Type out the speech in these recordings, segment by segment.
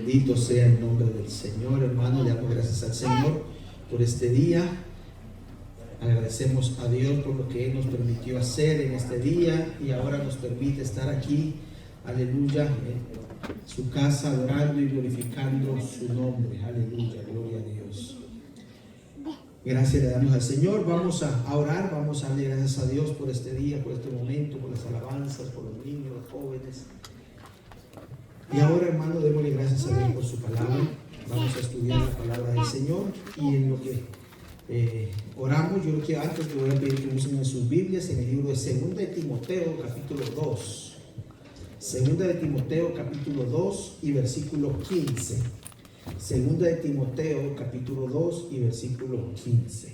Bendito sea el nombre del Señor, hermano. Le damos gracias al Señor por este día. Agradecemos a Dios por lo que Él nos permitió hacer en este día y ahora nos permite estar aquí, aleluya, en su casa, adorando y glorificando su nombre. Aleluya, gloria a Dios. Gracias le damos al Señor. Vamos a orar, vamos a darle gracias a Dios por este día, por este momento, por las alabanzas, por los niños, los jóvenes. Y ahora, hermano, démosle gracias a Dios por su palabra. Vamos a estudiar la palabra del Señor y en lo que oramos, yo creo que antes te voy a pedir que usen en sus Biblias en el libro de 2 de Timoteo, capítulo 2. 2 de Timoteo, capítulo 2 y versículo 15. 2 de Timoteo, capítulo 2 y versículo 15.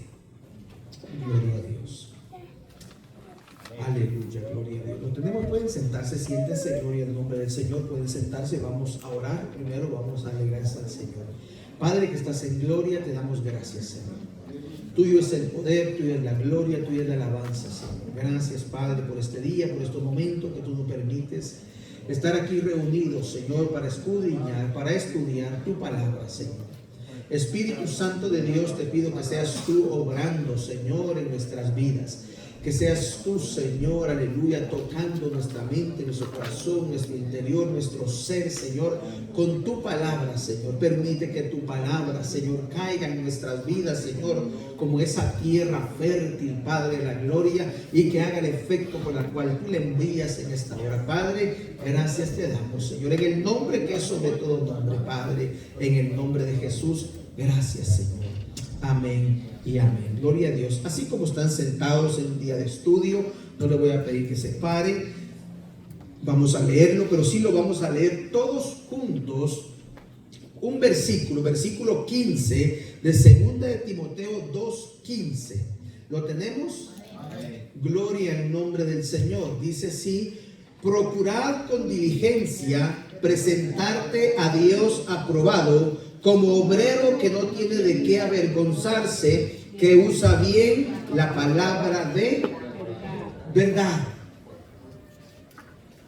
Gloria a Dios. Aleluya, gloria a Dios. Lo tenemos, pueden sentarse, siéntense, gloria al nombre del Señor. Pueden sentarse, vamos a orar. Primero vamos a darle gracias al Señor. Padre que estás en gloria, te damos gracias, Señor. Tuyo es el poder, tuya es la gloria, tuya es la alabanza, Señor. Gracias, Padre, por este día, por estos momentos que tú nos permites estar aquí reunidos, Señor, para escudriñar, para estudiar tu palabra, Señor. Espíritu Santo de Dios, te pido que seas tú obrando, Señor, en nuestras vidas. Que seas tú, Señor, aleluya, tocando nuestra mente, nuestro corazón, nuestro interior, nuestro ser, Señor, con tu palabra, Señor. Permite que tu palabra, Señor, caiga en nuestras vidas, Señor, como esa tierra fértil, Padre de la gloria, y que haga el efecto por el cual tú le envías en esta hora. Padre, gracias te damos, Señor, en el nombre que es sobre todo nombre, Padre, en el nombre de Jesús. Gracias, Señor. Amén y amén. Gloria a Dios. Así como están sentados en un día de estudio, no le voy a pedir que se pare. Vamos a leerlo, pero sí lo vamos a leer todos juntos. Un versículo 15 de 2 de Timoteo 2:15. ¿Lo tenemos? Amén. Gloria al nombre del Señor. Dice así: procurad con diligencia presentarte a Dios aprobado, como obrero que no tiene de qué avergonzarse, que usa bien la palabra de verdad.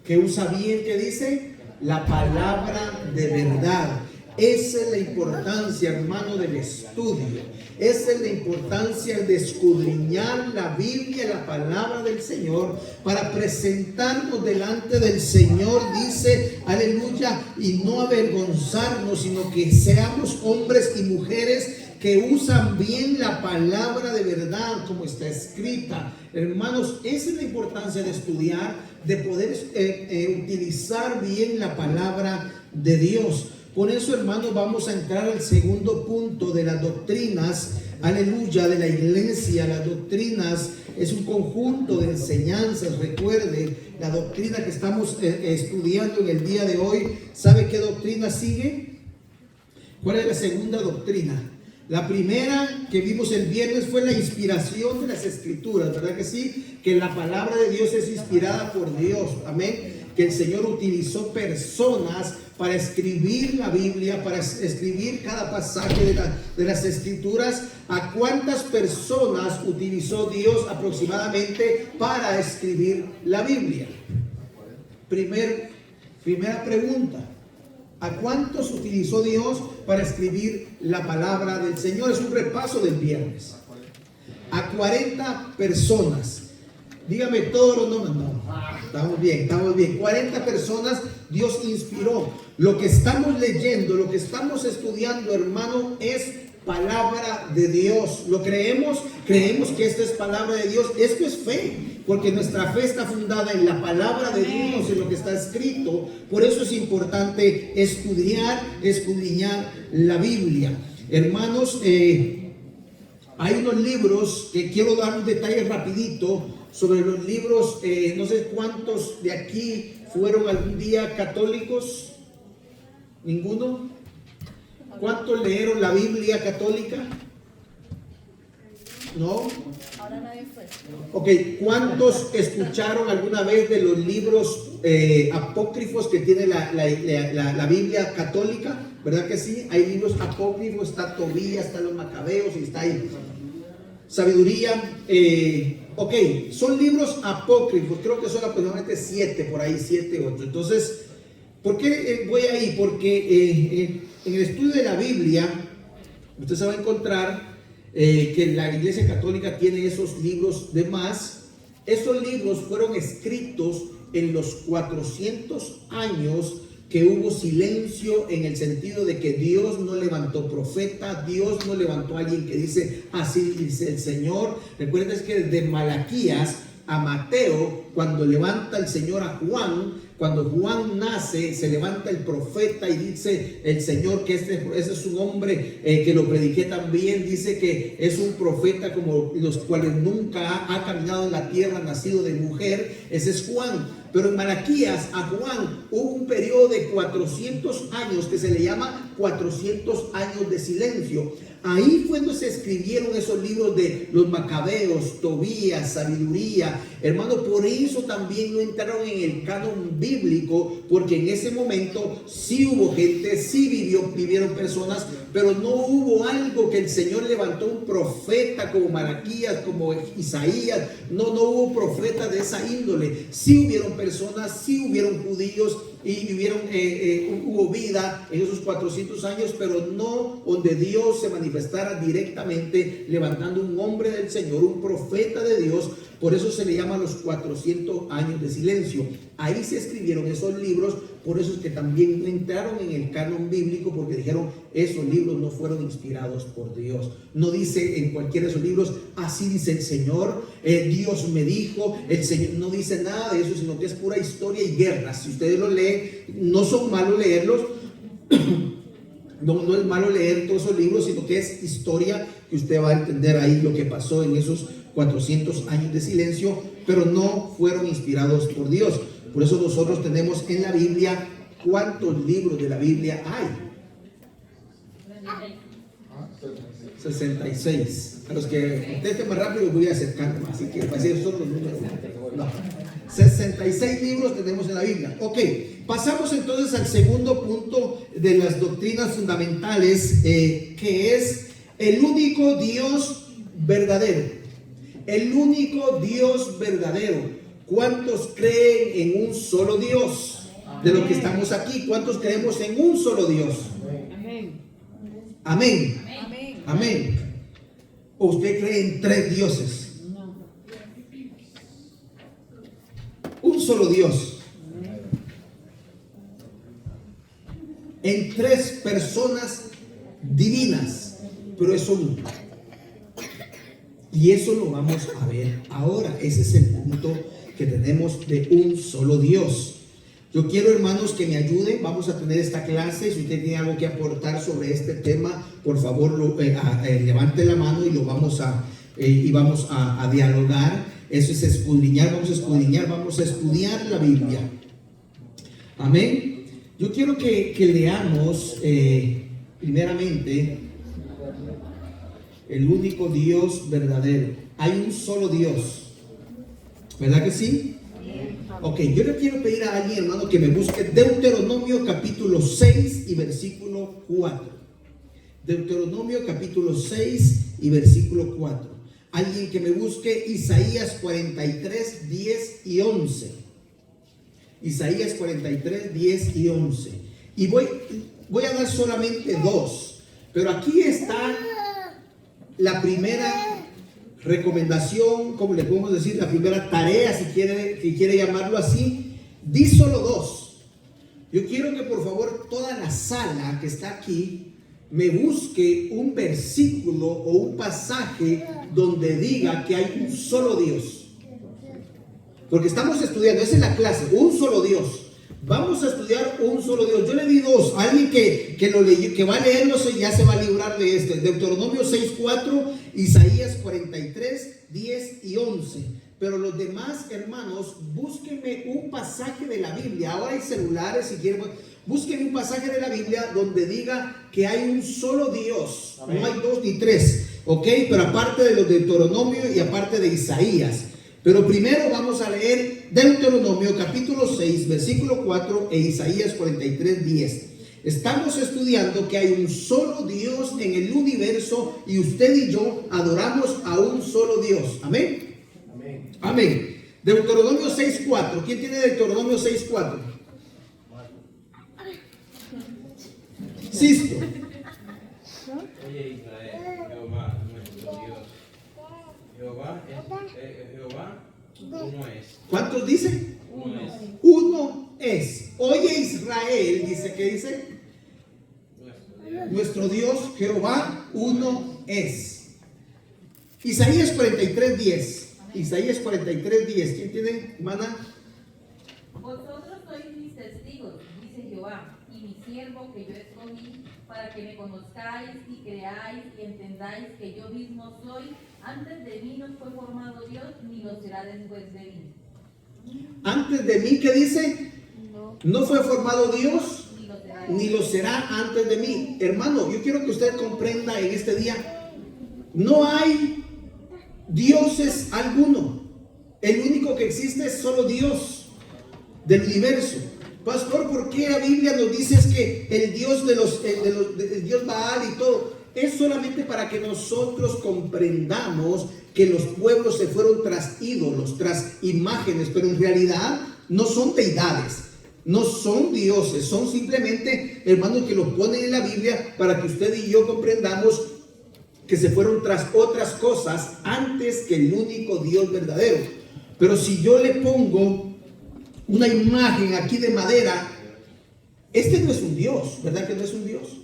Que usa bien, ¿qué dice? La palabra de verdad. Esa es la importancia, hermano, del estudio. Esa es la importancia de escudriñar la Biblia, la palabra del Señor, para presentarnos delante del Señor, dice, aleluya, y no avergonzarnos, sino que seamos hombres y mujeres que usan bien la palabra de verdad, como está escrita. Hermanos, esa es la importancia de estudiar, de poder utilizar bien la palabra de Dios. Por eso, hermanos, vamos a entrar al segundo punto de las doctrinas, aleluya, de la iglesia. Las doctrinas es un conjunto de enseñanzas. Recuerde, la doctrina que estamos estudiando en el día de hoy, ¿sabe qué doctrina sigue? ¿Cuál es la segunda doctrina? La primera que vimos el viernes fue la inspiración de las escrituras, ¿verdad que sí? Que la palabra de Dios es inspirada por Dios, amén. Que el Señor utilizó personas para escribir la Biblia, para escribir cada pasaje de las escrituras. ¿A cuántas personas utilizó Dios aproximadamente para escribir la Biblia? Primera pregunta. ¿A cuántos utilizó Dios para escribir la palabra del Señor? Es un repaso del viernes. A 40 personas. Dígame todos los nombres. No, estamos bien. 40 personas Dios inspiró. Lo que estamos leyendo, lo que estamos estudiando, hermano, es palabra de Dios. ¿Lo creemos? Creemos que esta es palabra de Dios. Esto es fe, porque nuestra fe está fundada en la palabra de Dios, en lo que está escrito. Por eso es importante escudriñar la Biblia. Hermanos, hay unos libros que quiero dar un detalle rapidito sobre los libros. No sé cuántos de aquí fueron algún día católicos. ¿Ninguno? ¿Cuántos leyeron la Biblia católica? ¿No? Ahora nadie fue. Ok, ¿cuántos escucharon alguna vez de los libros apócrifos que tiene la Biblia católica? ¿Verdad que sí? Hay libros apócrifos, está Tobías, está los Macabeos y está ahí Sabiduría. Ok, son libros apócrifos, creo que son aproximadamente 7, por ahí 7, 8. Entonces, ¿Por qué voy ahí? Porque en el estudio de la Biblia, usted se va a encontrar que la Iglesia Católica tiene esos libros de más. Esos libros fueron escritos en los 400 años que hubo silencio, en el sentido de que Dios no levantó profeta, Dios no levantó a alguien que dice así dice el Señor. Recuerden que desde Malaquías a Mateo, cuando levanta el Señor a Juan, cuando Juan nace, se levanta el profeta y dice el Señor que ese es un hombre que lo prediqué también, dice que es un profeta como los cuales nunca ha caminado en la tierra, nacido de mujer. Ese es Juan. Pero en Malaquías a Juan hubo un periodo de 400 años que se le llama 400 años de silencio. Ahí fue donde se escribieron esos libros de los Macabeos, Tobías, Sabiduría. Hermano, por eso también no entraron en el canon bíblico, porque en ese momento sí hubo gente, sí vivieron personas, pero no hubo algo que el Señor levantó un profeta como Malaquías, como Isaías. No hubo profetas de esa índole. Sí hubieron personas, sí hubieron judíos y hubo vida en esos 400 años, pero no donde Dios se manifestara directamente levantando un hombre del Señor, un profeta de Dios. Por eso se le llama los 400 años de silencio. Ahí se escribieron esos libros. Por eso es que también no entraron en el canon bíblico, porque dijeron esos libros no fueron inspirados por Dios. No dice en cualquiera de esos libros así dice el Señor, Dios me dijo, el Señor. No dice nada de eso, sino que es pura historia y guerra. Si ustedes lo leen, no son malos leerlos. No es malo leer todos esos libros, sino que es historia, que usted va a entender ahí lo que pasó en esos 400 años de silencio, pero no fueron inspirados por Dios. Por eso nosotros tenemos en la Biblia, ¿cuántos libros de la Biblia hay? 66. A los que contesten más rápido voy a acercar más, así que así son los números. No. 66 libros tenemos en la Biblia. Ok, pasamos entonces al segundo punto de las doctrinas fundamentales, que es el único Dios verdadero. El único Dios verdadero. ¿Cuántos creen en un solo Dios? De los que estamos aquí, ¿cuántos creemos en un solo Dios? Amén. Amén. Amén. Amén. ¿O usted cree en tres dioses? No. Un solo Dios. En tres personas divinas, pero es uno. Y eso lo vamos a ver ahora. Ese es el punto que tenemos de un solo Dios. Yo quiero, hermanos, que me ayuden. Vamos a tener esta clase. Si usted tiene algo que aportar sobre este tema, por favor, levante la mano y lo vamos a dialogar. Eso es escudriñar. Vamos a estudiar la Biblia. Amén. Yo quiero que leamos primeramente el único Dios verdadero. Hay un solo Dios, ¿verdad que sí? Ok, yo le quiero pedir a alguien, hermano, que me busque Deuteronomio capítulo 6 y versículo 4. Deuteronomio capítulo 6 y versículo 4. Alguien que me busque Isaías 43, 10 y 11. Isaías 43, 10 y 11. Y voy a dar solamente dos, pero aquí está la primera recomendación, como le podemos decir, la primera tarea, si quiere llamarlo así. Di solo dos. Yo quiero que por favor toda la sala que está aquí me busque un versículo o un pasaje donde diga que hay un solo Dios. Porque estamos estudiando, esa es la clase, un solo Dios. Vamos a estudiar un solo Dios. Yo le di dos. Alguien que lo leyó, que va a leerlo, ya se va a librar de este. Deuteronomio 6:4, Isaías 43, 10 y 11. Pero los demás, hermanos, búsquenme un pasaje de la Biblia. Ahora hay celulares, si quieren. Búsquenme un pasaje de la Biblia donde diga que hay un solo Dios. Amén. No hay dos ni tres. Ok, pero aparte de los de Deuteronomio y aparte de Isaías. Pero primero vamos a leer Deuteronomio capítulo 6, versículo 4 e Isaías 43, 10. Estamos estudiando que hay un solo Dios en el universo y usted y yo adoramos a un solo Dios. Amén. Amén. Amén. Deuteronomio 6, 4. ¿Quién tiene Deuteronomio 6, 4? Sisto. Oye Israel, Jehová, nuestro Dios. Jehová uno es. ¿Cuántos dice? Uno es. Uno es. Oye Israel, dice, ¿qué dice? Nuestro Dios, Jehová, uno es. Isaías 43:10. Isaías 43:10. ¿Quién tiene, hermana? Vosotros sois mis testigos, dice Jehová, y mi siervo que yo escogí, para que me conozcáis y creáis y entendáis que yo mismo soy. Antes de mí no fue formado Dios, ni lo será después de mí. Antes de mí, ¿qué dice? No fue formado Dios, ni lo será antes de mí. Hermano, yo quiero que usted comprenda en este día, no hay dioses alguno. El único que existe es solo Dios del universo. Pastor, ¿por qué la Biblia nos dice que el Dios el Dios Baal y todo? Es solamente para que nosotros comprendamos que los pueblos se fueron tras ídolos, tras imágenes, pero en realidad no son deidades, no son dioses, son simplemente, hermanos, que los ponen en la Biblia para que usted y yo comprendamos que se fueron tras otras cosas antes que el único Dios verdadero. Pero si yo le pongo una imagen aquí de madera, este no es un Dios, ¿verdad que no es un Dios?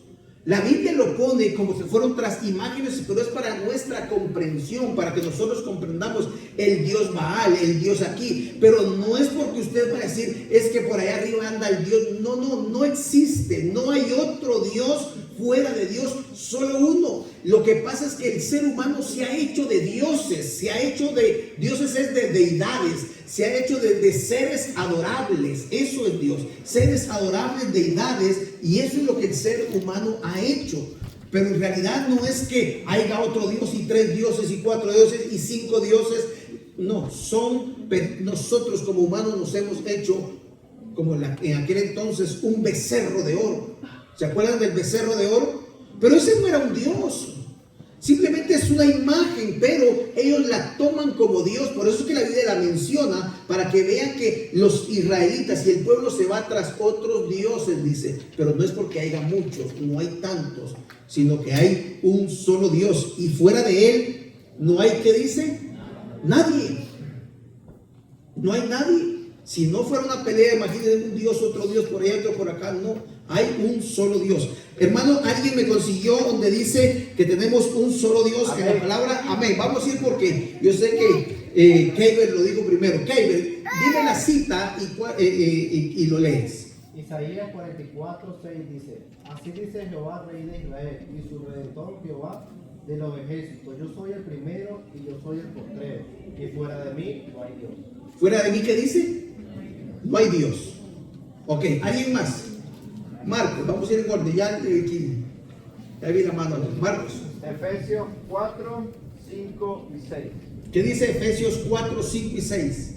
La Biblia lo pone como si fueron tras imágenes, pero es para nuestra comprensión, para que nosotros comprendamos el Dios Baal, el Dios aquí. Pero no es porque usted va a decir, es que por allá arriba anda el Dios. No existe, no hay otro Dios fuera de Dios, solo uno. Lo que pasa es que el ser humano se ha hecho de dioses, se ha hecho de dioses, es de deidades, se ha hecho de seres adorables. Eso es Dios, seres adorables, deidades, y eso es lo que el ser humano ha hecho. Pero en realidad no es que haya otro Dios y 3 dioses y 4 dioses y 5 dioses. No, nosotros como humanos nos hemos hecho, como en aquel entonces, un becerro de oro. ¿Se acuerdan del becerro de oro? Pero ese no era un Dios, simplemente es una imagen, pero ellos la toman como Dios. Por eso es que la Biblia la menciona, para que vean que los israelitas y el pueblo se va tras otros dioses, dice. Pero no es porque haya muchos, no hay tantos, sino que hay un solo Dios, y fuera de él no hay, ¿qué dice? Nadie. No hay nadie. Si no fuera una pelea, imagínense un Dios, otro Dios por allá, otro por acá. No, hay un solo Dios. Hermano, alguien me consiguió donde dice que tenemos un solo Dios. Amén. En la palabra amén. Vamos a ir porque yo sé que Keiber lo dijo primero. Keiber, dime la cita y lo lees. Isaías 44:6 dice: así dice Jehová, Rey de Israel, y su Redentor Jehová de los ejércitos: yo soy el primero y yo soy el postrero, y fuera de mí no hay Dios. ¿Fuera de mí qué dice? No hay Dios. Ok, ¿alguien más? Marcos, vamos a ir en orden. Ya vi la mano. Marcos. Efesios 4, 5 y 6. ¿Qué dice Efesios 4, 5 y 6?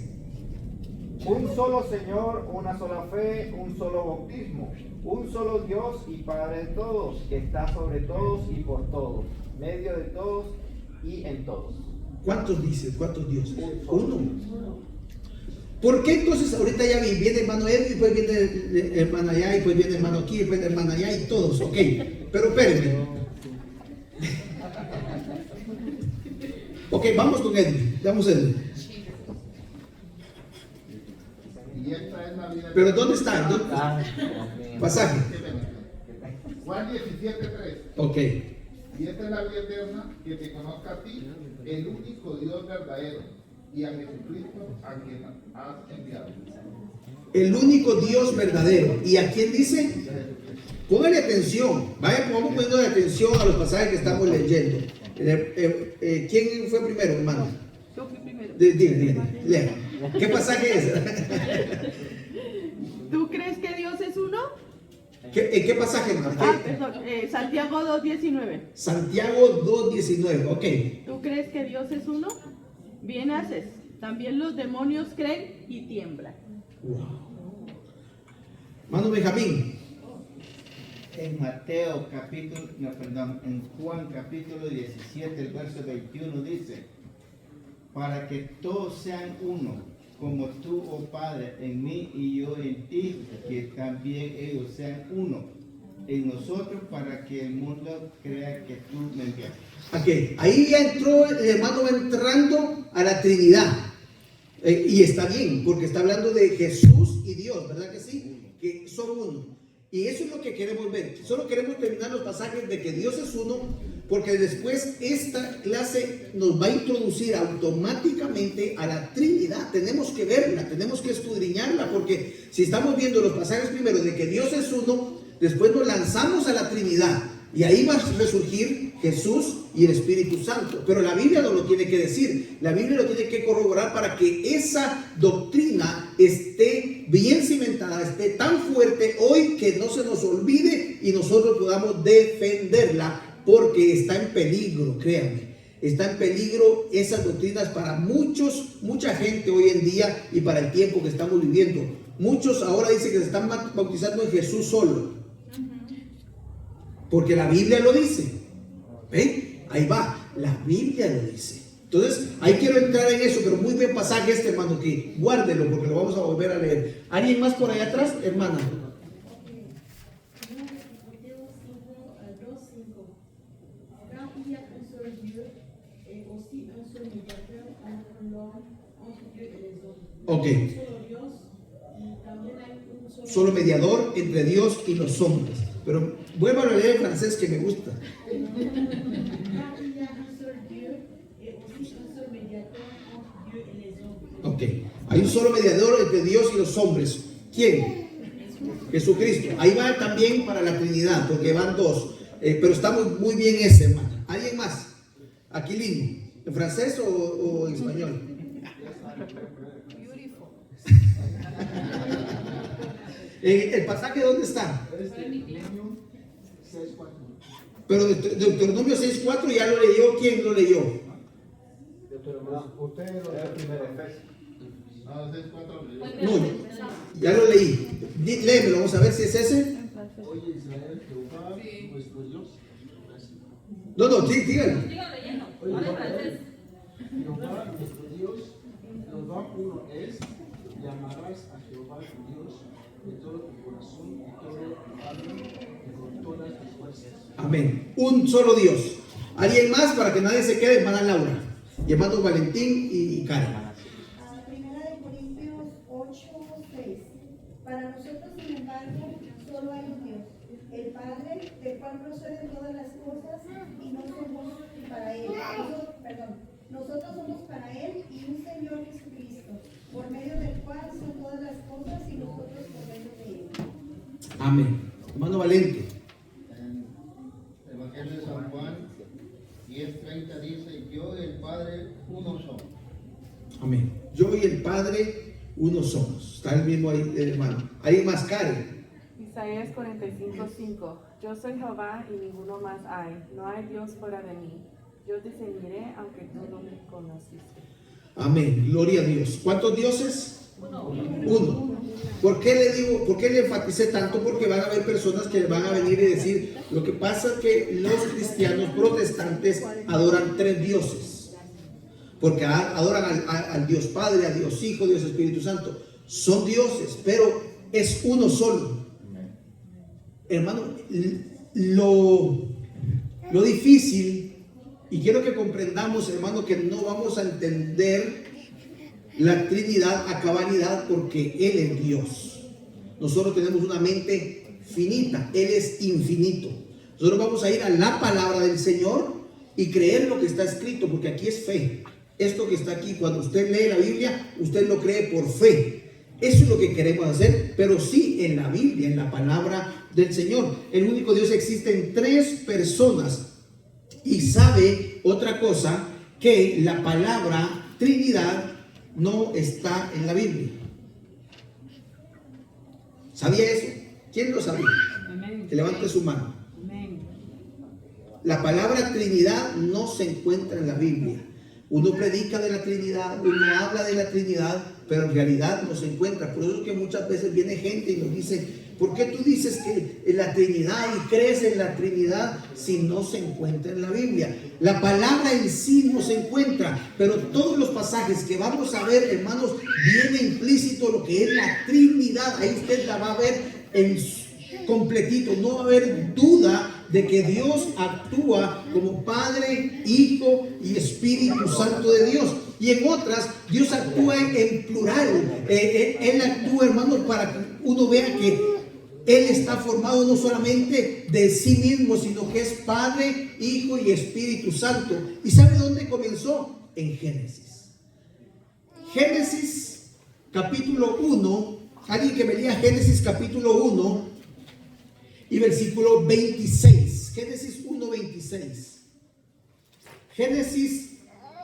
Un solo Señor, una sola fe, un solo bautismo, un solo Dios y Padre de todos, que está sobre todos y por todos, medio de todos y en todos. ¿Cuántos dices? ¿Cuántos dioses? Uno. ¿Por qué entonces ahorita ya viene hermano Edwin, después viene hermano allá, y después viene hermano aquí, después hermano allá y todos? Ok, pero espérenme. Ok, vamos con Edwin. Vamos Edwin. Pero ¿dónde está? Pasaje. Juan 17:3. Ok. Y esta es la vida eterna, que te conozca a ti, el único Dios verdadero, y a Jesucristo, a quien has enviado. El único Dios verdadero. ¿Y a quién dice? Póngale atención. Vamos poniendo atención a los pasajes que estamos leyendo. ¿Quién fue primero, hermano? Yo fui primero. Lea. ¿Qué pasaje es? ¿Tú crees que Dios es uno? ¿En qué pasaje, hermano? Perdón, Santiago 2:19. Santiago 2:19, ok. ¿Tú crees que Dios es uno? Bien haces. También los demonios creen y tiemblan. Wow. Hermano Benjamín. En en Juan capítulo 17, el verso 21 dice: para que todos sean uno, como tú, oh Padre, en mí y yo en ti, que también ellos sean uno, en nosotros para que el mundo crea que tú me enviaste. Ok, ahí ya entró, el hermano va entrando a la Trinidad. Y está bien, porque está hablando de Jesús y Dios, ¿verdad que sí? Que son uno. Y eso es lo que queremos ver. Solo queremos terminar los pasajes de que Dios es uno, porque después esta clase nos va a introducir automáticamente a la Trinidad. Tenemos que verla, tenemos que escudriñarla, porque si estamos viendo los pasajes primero de que Dios es uno, después nos lanzamos a la Trinidad. Y ahí va a resurgir Jesús y el Espíritu Santo. Pero la Biblia no lo tiene que decir. La Biblia lo tiene que corroborar para que esa doctrina esté bien cimentada, esté tan fuerte hoy que no se nos olvide y nosotros podamos defenderla, porque está en peligro, créanme. Está en peligro esas doctrinas para mucha gente hoy en día y para el tiempo que estamos viviendo. Muchos ahora dicen que se están bautizando en Jesús solo. Porque la Biblia lo dice. ¿Ven? Ahí va. La Biblia lo dice. Entonces, ahí quiero entrar en eso, pero muy buen pasaje este, hermano, que guárdelo porque lo vamos a volver a leer. ¿Alguien más por allá atrás, hermana? Ok. Solo mediador entre Dios y los hombres. Pero vuelvo a leer en francés que me gusta. Ok. Hay un solo mediador entre Dios y los hombres. ¿Quién? Jesucristo. Ahí va también para la Trinidad, porque van dos. Pero estamos muy bien ese, hermano. ¿Alguien más? Aquilino. ¿En francés o en español? ¿El pasaje dónde está? Pero Deuteronomio 6:4 ya lo leyó. ¿Quién lo leyó? Usted lo lee primero. No, ya lo leí. Léemelo, vamos a ver si es ese. Oye Israel, Jehová, nuestro Dios. No, sí, díganlo. Sigan leyendo. Ahora en francés. Jehová, nuestro Dios, Jehová uno es, y amarás a Jehová tu Dios de todo tu corazón, de todo tu alma, y con todas tus fuerzas. Amén. Un solo Dios. ¿Alguien más para que nadie se quede? Hermana Laura, y hermanos Valentín y Karen. Primera de Corintios 8:6. Para nosotros, sin embargo, solo hay un Dios, el Padre, del cual proceden todas las cosas, y no somos para Él. Nosotros somos para Él y un Señor Jesucristo, por medio del cual son todas las cosas y nosotros por medio de Él. Amén. Hermano Valente. En el Evangelio de San Juan 10:30 dice: yo y el Padre uno somos. Amén. Yo y el Padre uno somos. Está el mismo ahí, hermano. ¿Alguien más, Karen? Isaías 45:5. Yo soy Jehová y ninguno más hay. No hay Dios fuera de mí. Yo te seguiré aunque tú no me conociste. Amén. Gloria a Dios. ¿Cuántos dioses? Uno. ¿Por qué le digo, por qué le enfaticé tanto? Porque van a haber personas que van a venir y decir, lo que pasa es que los cristianos protestantes adoran tres dioses. Porque adoran al Dios Padre, a Dios Hijo, Dios Espíritu Santo. Son dioses, pero es uno solo. Hermano, lo difícil, y quiero que comprendamos, hermano, que no vamos a entender la Trinidad a cabalidad porque Él es Dios. Nosotros tenemos una mente finita, Él es infinito. Nosotros vamos a ir a la palabra del Señor y creer lo que está escrito, porque aquí es fe. Esto que está aquí, cuando usted lee la Biblia, usted lo cree por fe. Eso es lo que queremos hacer, pero sí en la Biblia, en la palabra del Señor. El único Dios existe en tres personas. Y sabe otra cosa, que la palabra Trinidad no está en la Biblia. ¿Sabía eso? ¿Quién lo sabía? Que levante su mano. La palabra Trinidad no se encuentra en la Biblia. Uno predica de la Trinidad, uno habla de la Trinidad, pero en realidad no se encuentra. Por eso es que muchas veces viene gente y nos dice: ¿por qué tú dices que en la Trinidad y crees en la Trinidad si no se encuentra en la Biblia? La palabra en sí no se encuentra, pero todos los pasajes que vamos a ver, hermanos, viene implícito lo que es la Trinidad. Ahí usted la va a ver completito. No va a haber duda de que Dios actúa como Padre, Hijo y Espíritu Santo de Dios. Y en otras, Dios actúa en plural. Él actúa, hermanos, para que uno vea que Él está formado no solamente de sí mismo, sino que es Padre, Hijo y Espíritu Santo. ¿Y sabe dónde comenzó? En Génesis. Génesis capítulo 1. Alguien que me lea Génesis capítulo 1 y versículo 26. Génesis 1, 26. Génesis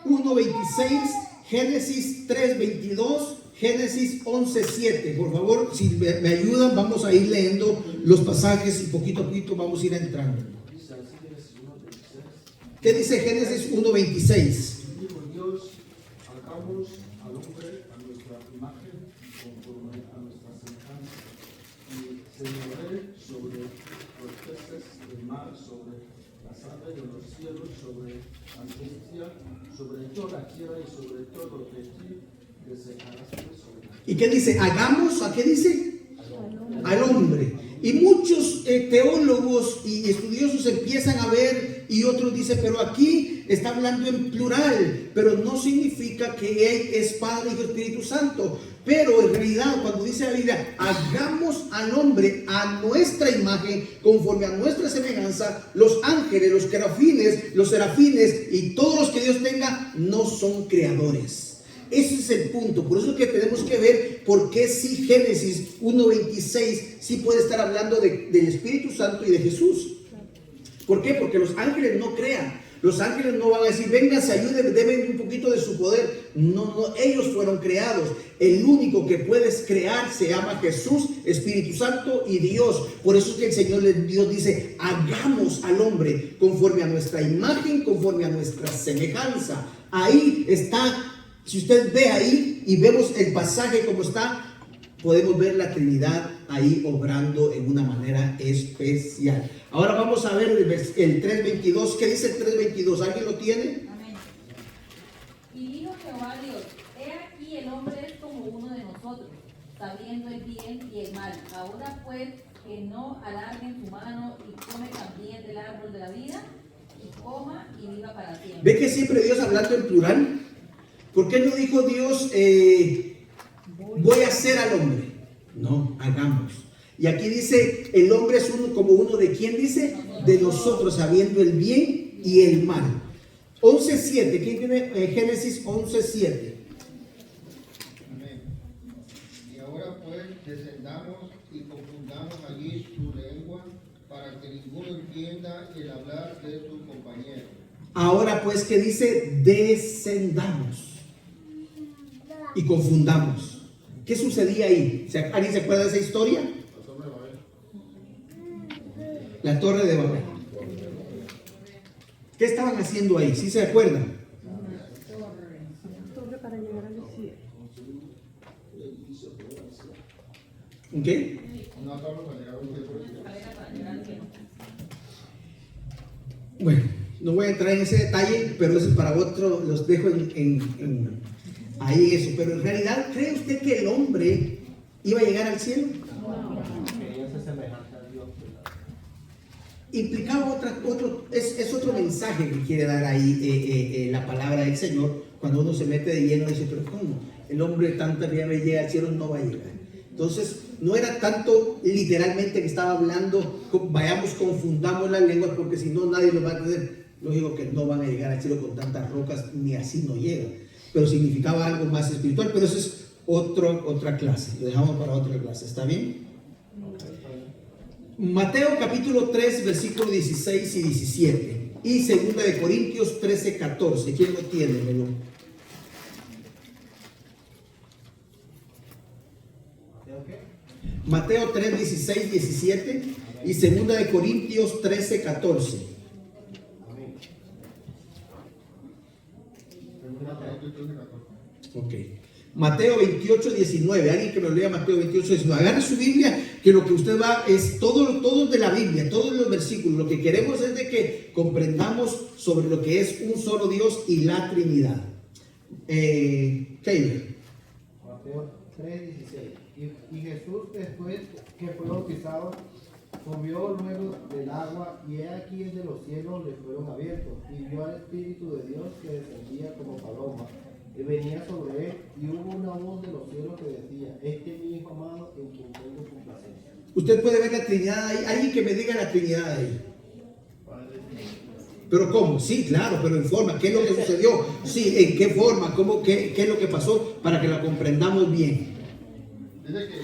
1, 26. Génesis 3, 22. Génesis 11, 7. Por favor, si me ayudan, vamos a ir leyendo los pasajes y poquito a poquito vamos a ir entrando. ¿Qué dice Génesis 1, 26? Dijo Dios, hagamos al hombre a nuestra imagen, conforme a nuestra semejanza, y señoree sobre los peces del mar, sobre las aves de los cielos, sobre la bestia, sobre toda la tierra y sobre todo reptil que se arrastre sobre la tierra. ¿Y qué dice? Hagamos, ¿a qué dice? Al hombre. Y muchos teólogos y estudiosos empiezan a ver y otros dicen, pero aquí está hablando en plural, pero no significa que Él es Padre, Hijo y Espíritu Santo. Pero en realidad cuando dice la Biblia, hagamos al hombre a nuestra imagen, conforme a nuestra semejanza, los ángeles, los querafines, los serafines y todos los que Dios tenga no son creadores. Ese es el punto. Por eso es que tenemos que ver por qué si Génesis 1.26 sí puede estar hablando del Espíritu Santo y de Jesús. ¿Por qué? Porque los ángeles no crean. Los ángeles no van a decir, vénganse, ayúdenme, denme un poquito de su poder. No, ellos fueron creados. El único que puedes crear se llama Jesús, Espíritu Santo y Dios. Por eso es que el Señor Dios dice, hagamos al hombre conforme a nuestra imagen, conforme a nuestra semejanza. Ahí está. Si usted ve ahí y vemos el pasaje como está, podemos ver la Trinidad ahí obrando en una manera especial. Ahora vamos a ver el 3.22. ¿Qué dice el 3.22? ¿Alguien lo tiene? Amén. Y dijo Jehová Dios, he aquí el hombre es como uno de nosotros, sabiendo el bien y el mal. Ahora pues que no alarguen su mano y come también del árbol de la vida, y coma y viva para siempre. ¿Ve que siempre Dios hablando en plural? ¿Por qué no dijo Dios, voy a hacer al hombre? No, hagamos. Y aquí dice, el hombre es uno como uno de quién dice, de nosotros, sabiendo el bien y el mal. 11.7, ¿quién tiene Génesis 11.7? Amén. Y ahora pues descendamos y confundamos allí su lengua, para que ninguno entienda el hablar de su compañero. Ahora pues, ¿qué dice? Descendamos y confundamos. ¿Qué sucedía ahí? ¿Alguien se acuerda de esa historia? La Torre de Babel. ¿Qué estaban haciendo ahí? ¿Sí se acuerdan? Torre para llegar al cielo. ¿Ok? No solo para llegar a un cielo. Bueno, no voy a entrar en ese detalle, pero eso es para otro, los dejo ahí eso. Pero en realidad, ¿cree usted que el hombre iba a llegar al cielo? Implicaba es otro mensaje que quiere dar ahí la palabra del Señor. Cuando uno se mete de lleno, dice, pero ¿cómo? El hombre tantas veces llega al cielo, no va a llegar. Entonces, no era tanto literalmente que estaba hablando, vayamos, confundamos las lenguas, porque si no, nadie lo va a entender. Lógico que no van a llegar al cielo con tantas rocas, ni así no llegan. Pero significaba algo más espiritual, pero eso es otra clase. Lo dejamos para otra clase, ¿está bien? Mateo capítulo 3, versículos 16 y 17. Y 2 de Corintios 13, 14. ¿Quién lo tiene? Mateo 3, 16, 17 y 2 de Corintios 13, 14. Ok. Mateo 28, 19. Alguien que me lea Mateo 28, 19. Agarre su Biblia, que lo que usde va es todo de la Biblia, todos los versículos. Lo que queremos es de que comprendamos sobre lo que es un solo Dios y la Trinidad. Taylor. Mateo 3, 16. Y Jesús, después que fue bautizado, Subió luego del agua, y he aquí el de los cielos le fueron abiertos, y vio al Espíritu de Dios que descendía como paloma, y venía sobre él, y hubo una voz de los cielos que decía: Este es mi Hijo amado, en quien tengo complacencia. Usted puede ver la Trinidad ahí. Alguien que me diga la Trinidad ahí. ¿Pero cómo? Sí, claro, pero en forma. ¿Qué es lo que sucedió? Sí, ¿en qué forma? ¿Cómo? ¿Qué es lo que pasó? Para que la comprendamos bien. Dice que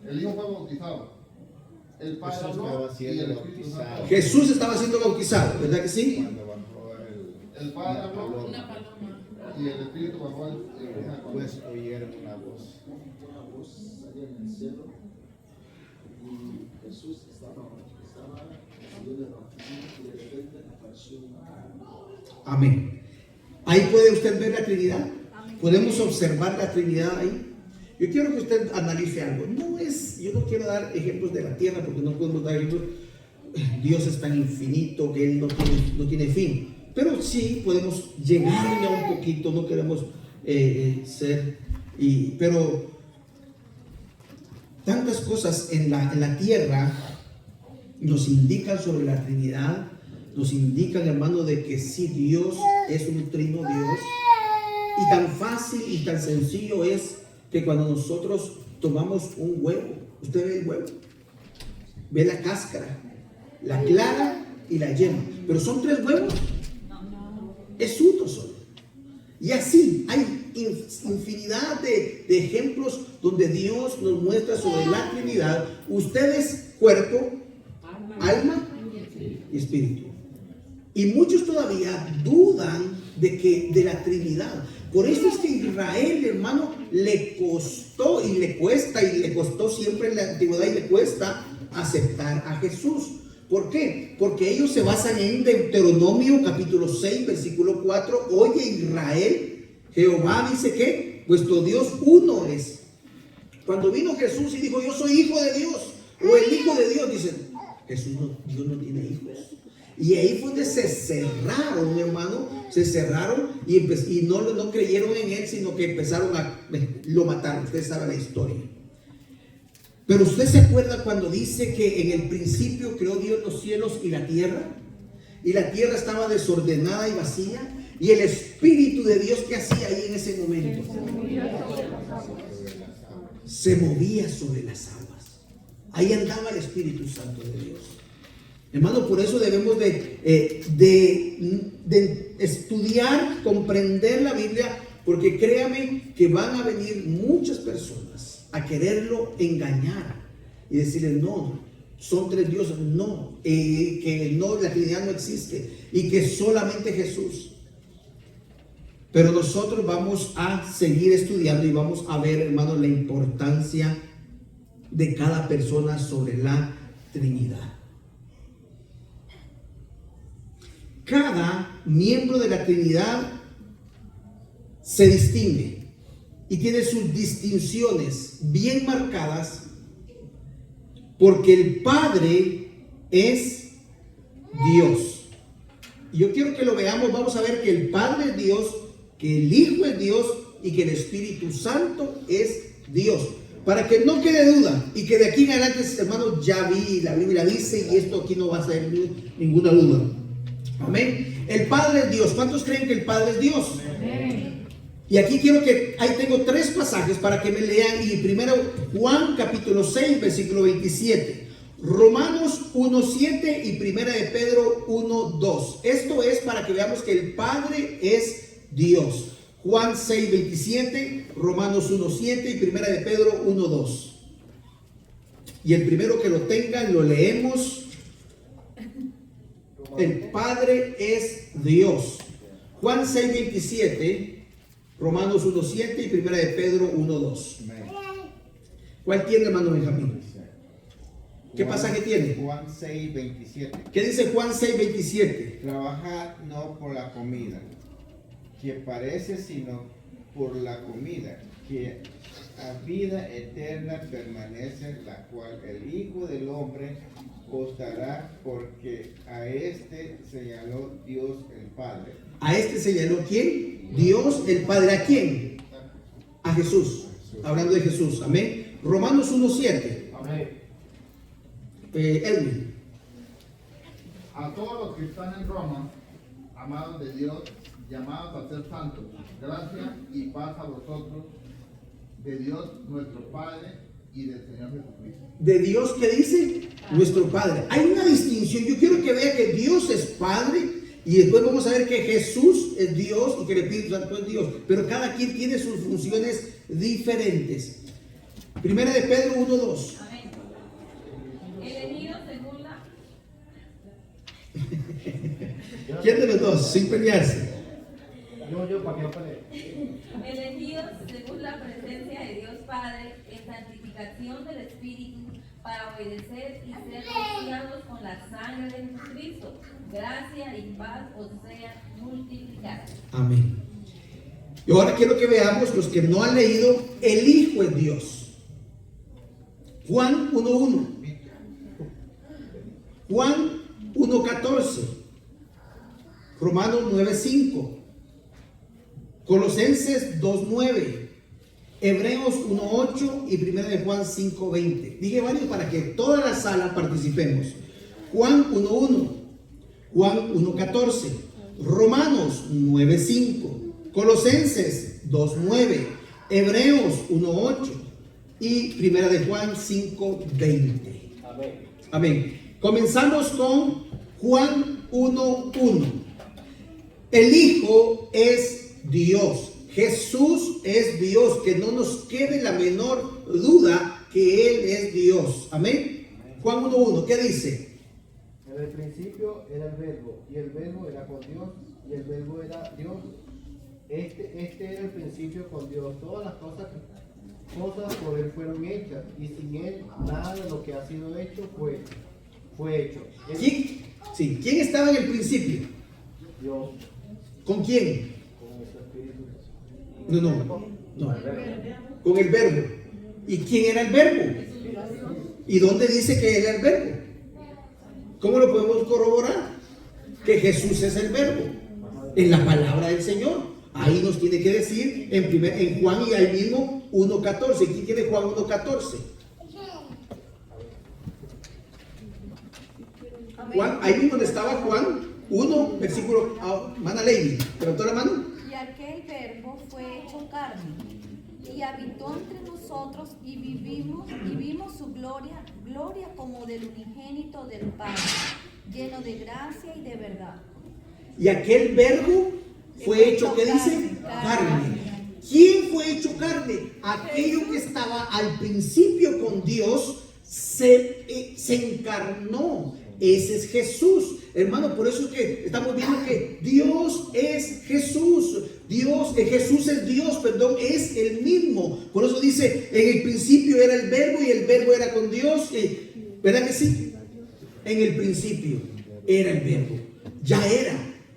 el Hijo fue bautizado. El Padre habló y el Espíritu Santo. Jesús estaba siendo bautizado, ¿verdad que sí? El Padre habló y el Espíritu bajó. Pues oyeron una voz. Una voz salía en el cielo y Jesús estaba haciendo el bautismo y de repente apareció una. Amén. Ahí puede usted ver la Trinidad. Podemos observar la Trinidad ahí. Yo quiero que usted analice algo. Yo no quiero dar ejemplos de la tierra porque no podemos dar ejemplos. Dios es tan infinito que Él no tiene fin. Pero sí podemos llegarle a un poquito. No queremos pero tantas cosas en la tierra nos indican sobre la Trinidad. Nos indican, hermano, de que sí, Dios es un trino Dios. Y tan fácil y tan sencillo es que cuando nosotros tomamos un huevo, usted ve el huevo, ve la cáscara, la clara y la yema, pero son 3 huevos, es uno solo. Y así hay infinidad de ejemplos donde Dios nos muestra sobre la Trinidad. Usted es cuerpo, alma y espíritu. Y muchos todavía dudan de la Trinidad. Por eso es que Israel, hermano, le costó y le cuesta, y le costó siempre en la antigüedad y le cuesta aceptar a Jesús. ¿Por qué? Porque ellos se basan en Deuteronomio capítulo 6, versículo 4. Oye Israel, Jehová dice que vuestro Dios uno es. Cuando vino Jesús y dijo: yo soy hijo de Dios, o el hijo de Dios, dicen: Dios no tiene hijos. Y ahí fue donde se cerraron, hermano, se cerraron y no creyeron en Él, sino que lo mataron. Ustedes saben la historia. Pero usted se acuerda cuando dice que en el principio creó Dios los cielos y la tierra estaba desordenada y vacía, y el Espíritu de Dios, ¿qué hacía ahí en ese momento? Se movía sobre las aguas. Ahí andaba el Espíritu Santo de Dios. Hermano, por eso debemos de estudiar, comprender la Biblia, porque créame que van a venir muchas personas a quererlo engañar y decirle: no, son 3 dioses, no, que no, la Trinidad no existe y que solamente Jesús. Pero nosotros vamos a seguir estudiando y vamos a ver, hermano, la importancia de cada persona sobre la Trinidad. Cada miembro de la Trinidad se distingue y tiene sus distinciones bien marcadas, porque el Padre es Dios. Y yo quiero que lo veamos. Vamos a ver que el Padre es Dios, que el Hijo es Dios y que el Espíritu Santo es Dios. Para que no quede duda y que de aquí en adelante, hermanos, ya vi, la Biblia dice, y esto aquí no va a ser ninguna duda. Amén. El Padre es Dios. ¿Cuántos creen que el Padre es Dios? Amén. Y aquí quiero que, ahí tengo 3 pasajes para que me lean. Y primero, Juan capítulo 6, versículo 27. Romanos 1:7 y primera de Pedro 1:2. Esto es para que veamos que el Padre es Dios. Juan 6:27, Romanos 1:7 y primera de Pedro 1:2. Y el primero que lo tengan, lo leemos. El Padre es Dios. Juan 6:27, Romanos 1:7 y primera de Pedro 1:2. ¿Cuál tiene, hermano Benjamín? ¿Qué pasaje tiene? Juan 6:27. ¿Qué dice Juan 6:27? Trabajad no por la comida que parece, sino por la comida que a vida eterna permanece, la cual el Hijo del Hombre os dará, porque a este señaló Dios el Padre. ¿A este señaló quién? Dios el Padre. ¿A quién? A Jesús. Hablando de Jesús. Amén. Romanos 1:7. Amén. Edwin. A todos los que están en Roma, amados de Dios, llamados a ser santos, gracia y paz a vosotros, de Dios nuestro Padre y del Señor Jesucristo. De Dios, ¿qué dice? Nuestro Padre. Hay una distinción. Yo quiero que vea que Dios es Padre y después vamos a ver que Jesús es Dios y que el Espíritu Santo es Dios. Pero cada quien tiene sus funciones diferentes. Primera de Pedro 1:2. Amén. Elegido según la... ¿Quién de los dos? Sin pelearse. Yo, para que no pelee. Elegidos según la presencia de Dios Padre en santificación del Espíritu para obedecer y ser rociados con la sangre de Jesucristo. Gracia y paz os sean multiplicadas. Amén. Y ahora quiero que veamos los que no han leído, el Hijo es Dios. Juan 1:1. Juan 1:14. Romanos 9:5. Colosenses 2:9. Hebreos 1:8 y 1 de Juan 5:20. Dije varios para que toda la sala participemos. Juan 1:1. Juan 1:14. Romanos 9:5. Colosenses 2:9. Hebreos 1:8 y 1 de Juan 5:20. Amén. Amén. Comenzamos con Juan 1:1. El Hijo es Dios. Jesús es Dios. Que no nos quede la menor duda que Él es Dios. Amén. Juan 1:1. ¿Qué dice? En el principio era el verbo, y el verbo era con Dios, y el verbo era Dios. Este era el principio con Dios. Todas las cosas por Él fueron hechas, y sin Él nada de lo que ha sido hecho fue hecho. ¿Quién estaba en el principio? Dios. ¿Con quién? Con su Espíritu. No. Con el verbo. ¿Y quién era el verbo? ¿Y dónde dice que era el verbo? ¿Cómo lo podemos corroborar? Que Jesús es el verbo. En la palabra del Señor. Ahí nos tiene que decir en Juan y ahí mismo 1:14. ¿Quién tiene Juan 1:14? Juan, ahí mismo donde estaba Juan 1, versículo, Mana Lady, levantó la mano. Y aquel verbo fue hecho carne, y habitó entre nosotros, y vimos su gloria como del unigénito del Padre, lleno de gracia y de verdad. Y aquel verbo fue hecho, ¿qué dice? Carne. ¿Quién fue hecho carne? Aquello que estaba al principio con Dios se encarnó. Ese es Jesús, hermano. Por eso es que estamos viendo que Dios es Jesús. Jesús es Dios, perdón, es el mismo. Por eso dice, en el principio era el verbo y el verbo era con Dios. ¿Verdad que sí? En el principio era el verbo.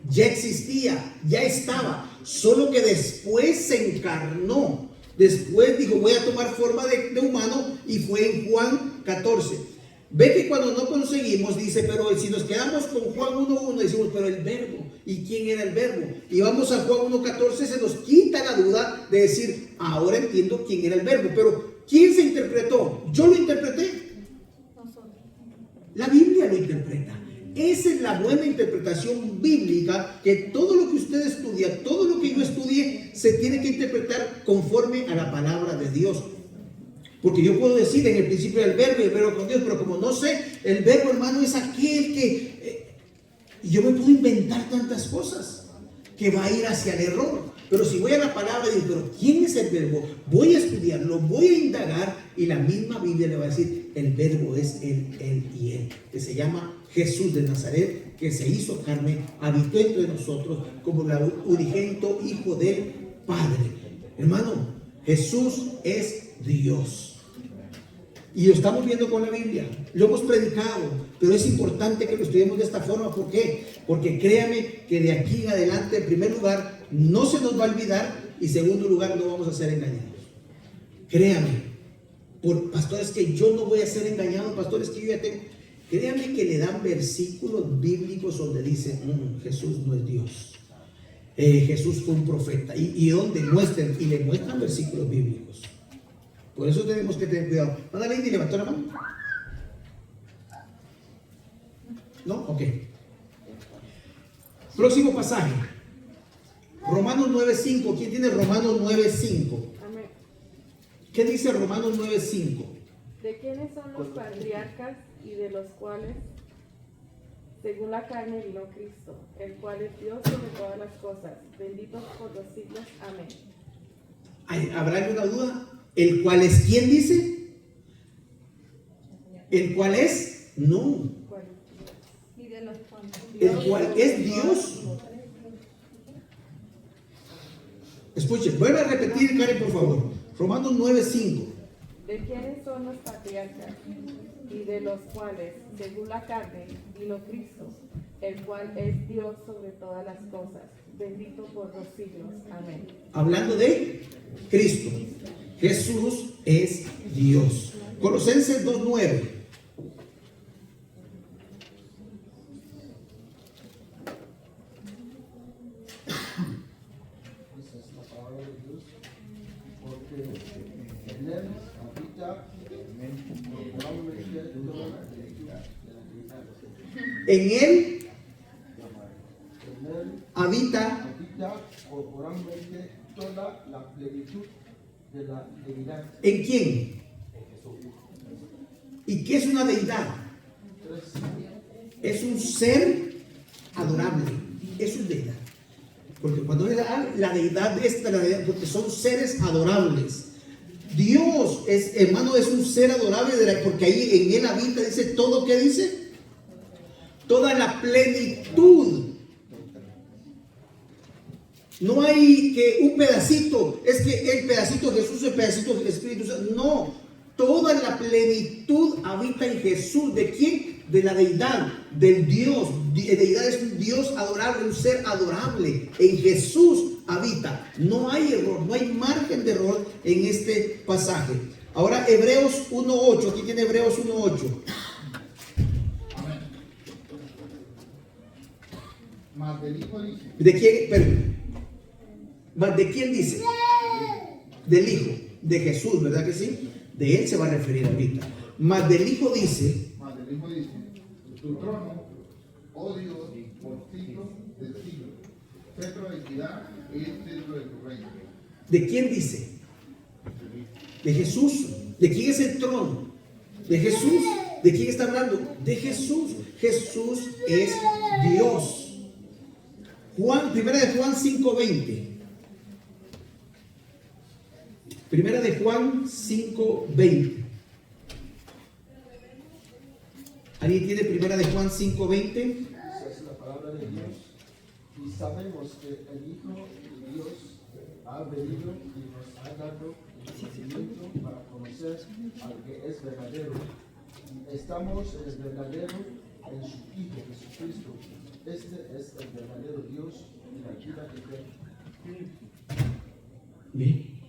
Ya existía, ya estaba. Solo que después se encarnó. Después dijo, voy a tomar forma de humano, y fue en Juan 14. Ve que cuando no conseguimos, dice, pero si nos quedamos con Juan 1:1, decimos, pero el verbo, ¿y quién era el verbo? Y vamos a Juan 1:14, se nos quita la duda de decir, ahora entiendo quién era el verbo. Pero ¿quién se interpretó? ¿Yo lo interpreté? La Biblia lo interpreta. Esa es la buena interpretación bíblica, que todo lo que usted estudia, todo lo que yo estudie, se tiene que interpretar conforme a la palabra de Dios. Porque yo puedo decir, en el principio era el verbo y el verbo con Dios, pero como no sé, el verbo, hermano, es aquel que... y yo me puedo inventar tantas cosas que va a ir hacia el error. Pero si voy a la palabra y digo, pero ¿quién es el verbo? Voy a estudiarlo, voy a indagar, y la misma Biblia le va a decir, el verbo es él y él, que se llama Jesús de Nazaret, que se hizo carne, habitó entre nosotros como el unigénito Hijo del Padre. Hermano, Jesús es Dios. Y lo estamos viendo con la Biblia, lo hemos predicado, pero es importante que lo estudiemos de esta forma. ¿Por qué? Porque créame que de aquí en adelante, en primer lugar, no se nos va a olvidar, y en segundo lugar, no vamos a ser engañados. Créame, pastores, que yo no voy a ser engañado, pastores, que yo ya tengo. Créame que le dan versículos bíblicos donde dice, Jesús no es Dios. Jesús fue un profeta, y donde muestran, y le muestran versículos bíblicos. Por eso tenemos que tener cuidado. Ana Lady levantó la mano. ¿No? Ok. Próximo pasaje. Romanos 9:5. ¿Quién tiene Romanos 9:5? Amén. ¿Qué dice Romanos 9:5? ¿De quiénes son los patriarcas y de los cuales, según la carne, vino Cristo, el cual es Dios sobre todas las cosas, bendito por los siglos? Amén. ¿Habrá alguna duda? ¿El cual es quién dice? ¿El cual es? No. Y de los cuales. ¿El cual es Dios? Escuchen, vuelve a repetir, Karen, por favor. Romanos 9:5. ¿De quiénes son los patriarcas y de los cuales, según la carne, vino Cristo, el cual es Dios sobre todas las cosas, bendito por los siglos? Amén. Hablando de Cristo. Jesús es Dios. Colosenses 2:9. Esa es la palabra de Dios, porque en él habita corporalmente toda la plenitud de la deidad. En él En él habita. habita corporalmente toda la plenitud de la deidad. ¿En quién? ¿Y qué es una deidad? Es un ser adorable. Eso es deidad. Porque cuando es la deidad, esta la deidad, porque son seres adorables. Dios es, hermano, es un ser adorable porque ahí en él habita, dice todo, ¿qué dice? Toda la plenitud. No hay que un pedacito, es que el pedacito de Jesús, el pedacito del Espíritu Santo. No, toda la plenitud habita en Jesús. ¿De quién? De la deidad, del Dios. Deidad es un Dios adorable, un ser adorable. En Jesús habita. No hay error, no hay margen de error en este pasaje. Ahora Hebreos 1:8. Aquí tiene Hebreos 1:8. Amén. Mas del Hijo dice. ¿De quién? Perdón. ¿De quién dice? Del Hijo, de Jesús, ¿verdad que sí? De él se va a referir ahorita. Mas del Hijo dice. Mas del Hijo dice: tu trono, oh Dios, por siglos de siglos, cetro de equidad es cetro de tu reino. ¿De quién dice? De Jesús. ¿De quién es el trono? De Jesús. ¿De quién está hablando? De Jesús. Jesús es Dios. Primera de Juan 5:20. Primera de Juan 5:20. ¿Alguien tiene Primera de Juan 5:20? Esa es la palabra de Dios. Y sabemos que el Hijo de Dios ha venido y nos ha dado conocimiento para conocer al que es verdadero. Estamos el verdadero en su Hijo Jesucristo. Este es el verdadero Dios y la vida eterna. Bien.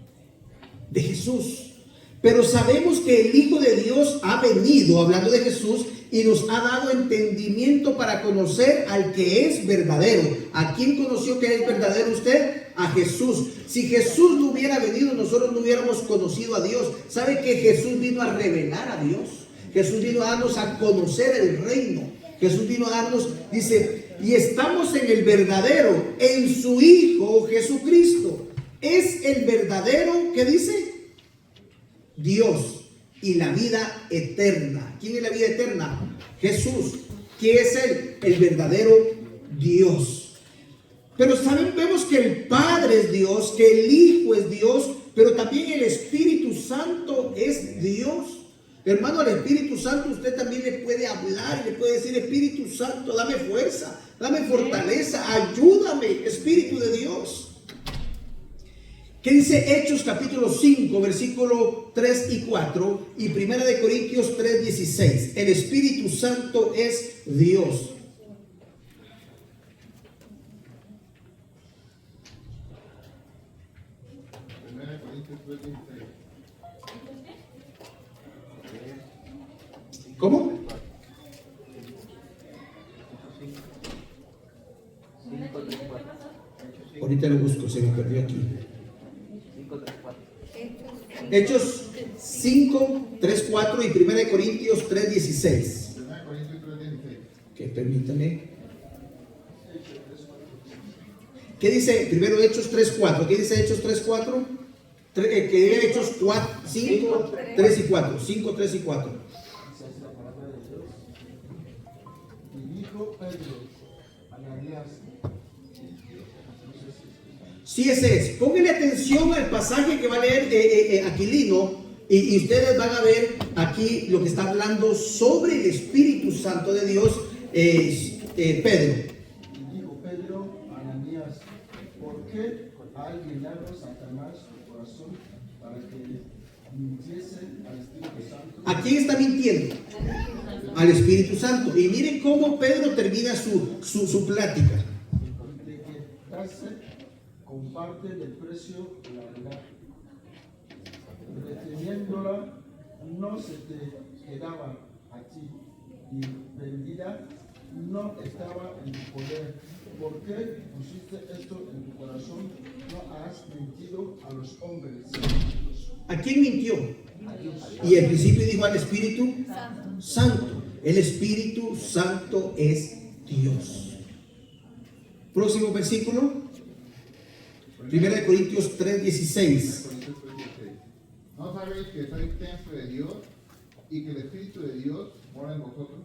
De Jesús. Pero sabemos que el Hijo de Dios ha venido, hablando de Jesús, y nos ha dado entendimiento para conocer al que es verdadero. ¿A quién conoció que es verdadero usted? A Jesús. Si Jesús no hubiera venido, nosotros no hubiéramos conocido a Dios. ¿Sabe que Jesús vino a revelar a Dios? Jesús vino a darnos a conocer el reino. Jesús vino a darnos, dice, y estamos en el verdadero, en su Hijo Jesucristo. Es el verdadero, ¿qué dice? Dios y la vida eterna. ¿Quién es la vida eterna? Jesús. ¿Quién es Él? El verdadero Dios. Pero vemos que el Padre es Dios, que el Hijo es Dios, pero también el Espíritu Santo es Dios. Hermano, al Espíritu Santo usted también le puede hablar y le puede decir: Espíritu Santo, dame fuerza, dame fortaleza, ayúdame, Espíritu de Dios. ¿Qué dice Hechos capítulo 5, versículo 3 y 4 y Primera de Corintios 3:16? El Espíritu Santo es Dios. Primera de Corintios 3:16. ¿Cómo? Ahorita lo busco, se me perdió aquí. Hechos 5, 3, 4 y 1 Corintios 3, 16. 1 Corintios 3:16. Okay. permítame. ¿Qué dice primero Hechos 3:4? ¿Qué dice Hechos 3:4? Que diga Hechos 5, 3 y 4. 5, 3 y 4. Esa es la palabra de Dios. Y dijo Pedro, Ananías. Sí, ese es. Pónganle atención al pasaje que va a leer Aquilino y ustedes van a ver aquí lo que está hablando sobre el Espíritu Santo de Dios, Pedro. Y dijo Pedro, Ananías, ¿por qué ha llenado Satanás tu corazón para que mintiese al Espíritu Santo? ¿A quién está mintiendo? Al Espíritu Santo. Y miren cómo Pedro termina su plática. De que darse con parte del precio de la verdad. Reteniéndola no se te quedaba a ti, y vendida no estaba en tu poder. ¿Por qué pusiste esto en tu corazón? No has mentido a los hombres. ¿A quién mintió? A Dios. Y al principio dijo al Espíritu Santo. El Espíritu Santo es Dios. Próximo versículo. 1 Corintios 3:16. ¿No sabéis que sois templo de Dios y que el Espíritu de Dios mora en vosotros?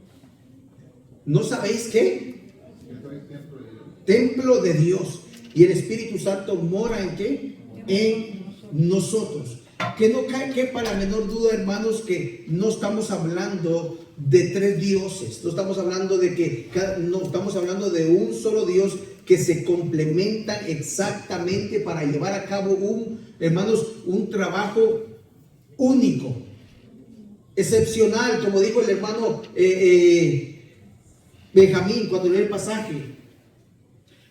¿No sabéis qué? Que sois templo de Dios. Templo de Dios. Y el Espíritu Santo mora ¿en qué? En nosotros. Que no quepa la menor duda, hermanos, que no estamos hablando de tres dioses. No estamos hablando no estamos hablando de un solo Dios que se complementan exactamente para llevar a cabo un trabajo único, excepcional, como dijo el hermano Benjamín cuando lee el pasaje,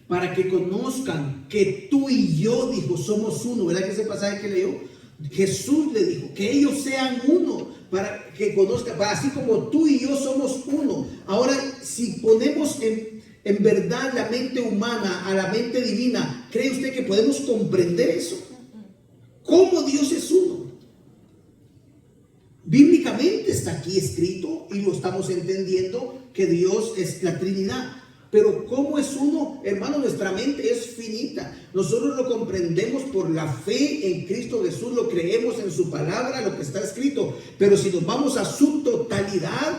para que conozcan que tú y yo, dijo, somos uno. ¿Verdad que ese pasaje que leyó? Jesús le dijo que ellos sean uno, para que conozcan, así como tú y yo somos uno. Ahora, si ponemos en verdad la mente humana a la mente divina, ¿cree usted que podemos comprender eso? ¿Cómo Dios es uno? Bíblicamente está aquí escrito y lo estamos entendiendo, que Dios es la Trinidad. Pero ¿cómo es uno? Hermano, nuestra mente es finita. Nosotros lo comprendemos por la fe en Cristo Jesús, lo creemos en su palabra, lo que está escrito. Pero si nos vamos a su totalidad,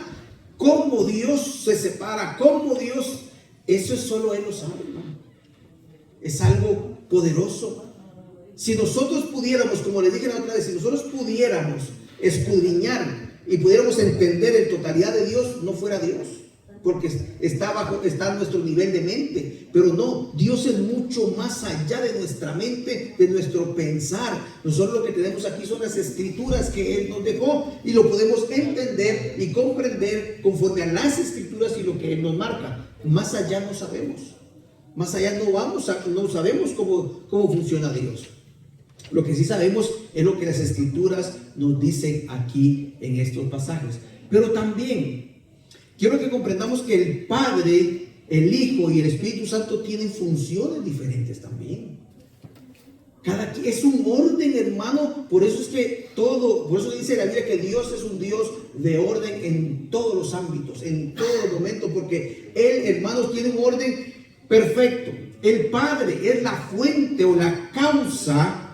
¿cómo Dios se separa? ¿Cómo Dios? Eso es solo Él lo sabe, hermano. Es algo poderoso. Si nosotros pudiéramos, como les dije la otra vez, si nosotros pudiéramos escudriñar y pudiéramos entender en totalidad de Dios, no fuera Dios, porque está a nuestro nivel de mente. Pero no, Dios es mucho más allá de nuestra mente, de nuestro pensar. Nosotros lo que tenemos aquí son las escrituras que Él nos dejó y lo podemos entender y comprender conforme a las escrituras y lo que Él nos marca. Más allá no sabemos. Más allá no sabemos cómo funciona Dios. Lo que sí sabemos es lo que las escrituras nos dicen aquí en estos pasajes. Pero también quiero que comprendamos que el Padre, el Hijo y el Espíritu Santo tienen funciones diferentes también. Es un orden, hermano. Por eso es que por eso dice la Biblia que Dios es un Dios de orden en todos los ámbitos, en todos los momentos, porque Él, hermanos, tiene un orden perfecto. El Padre es la fuente o la causa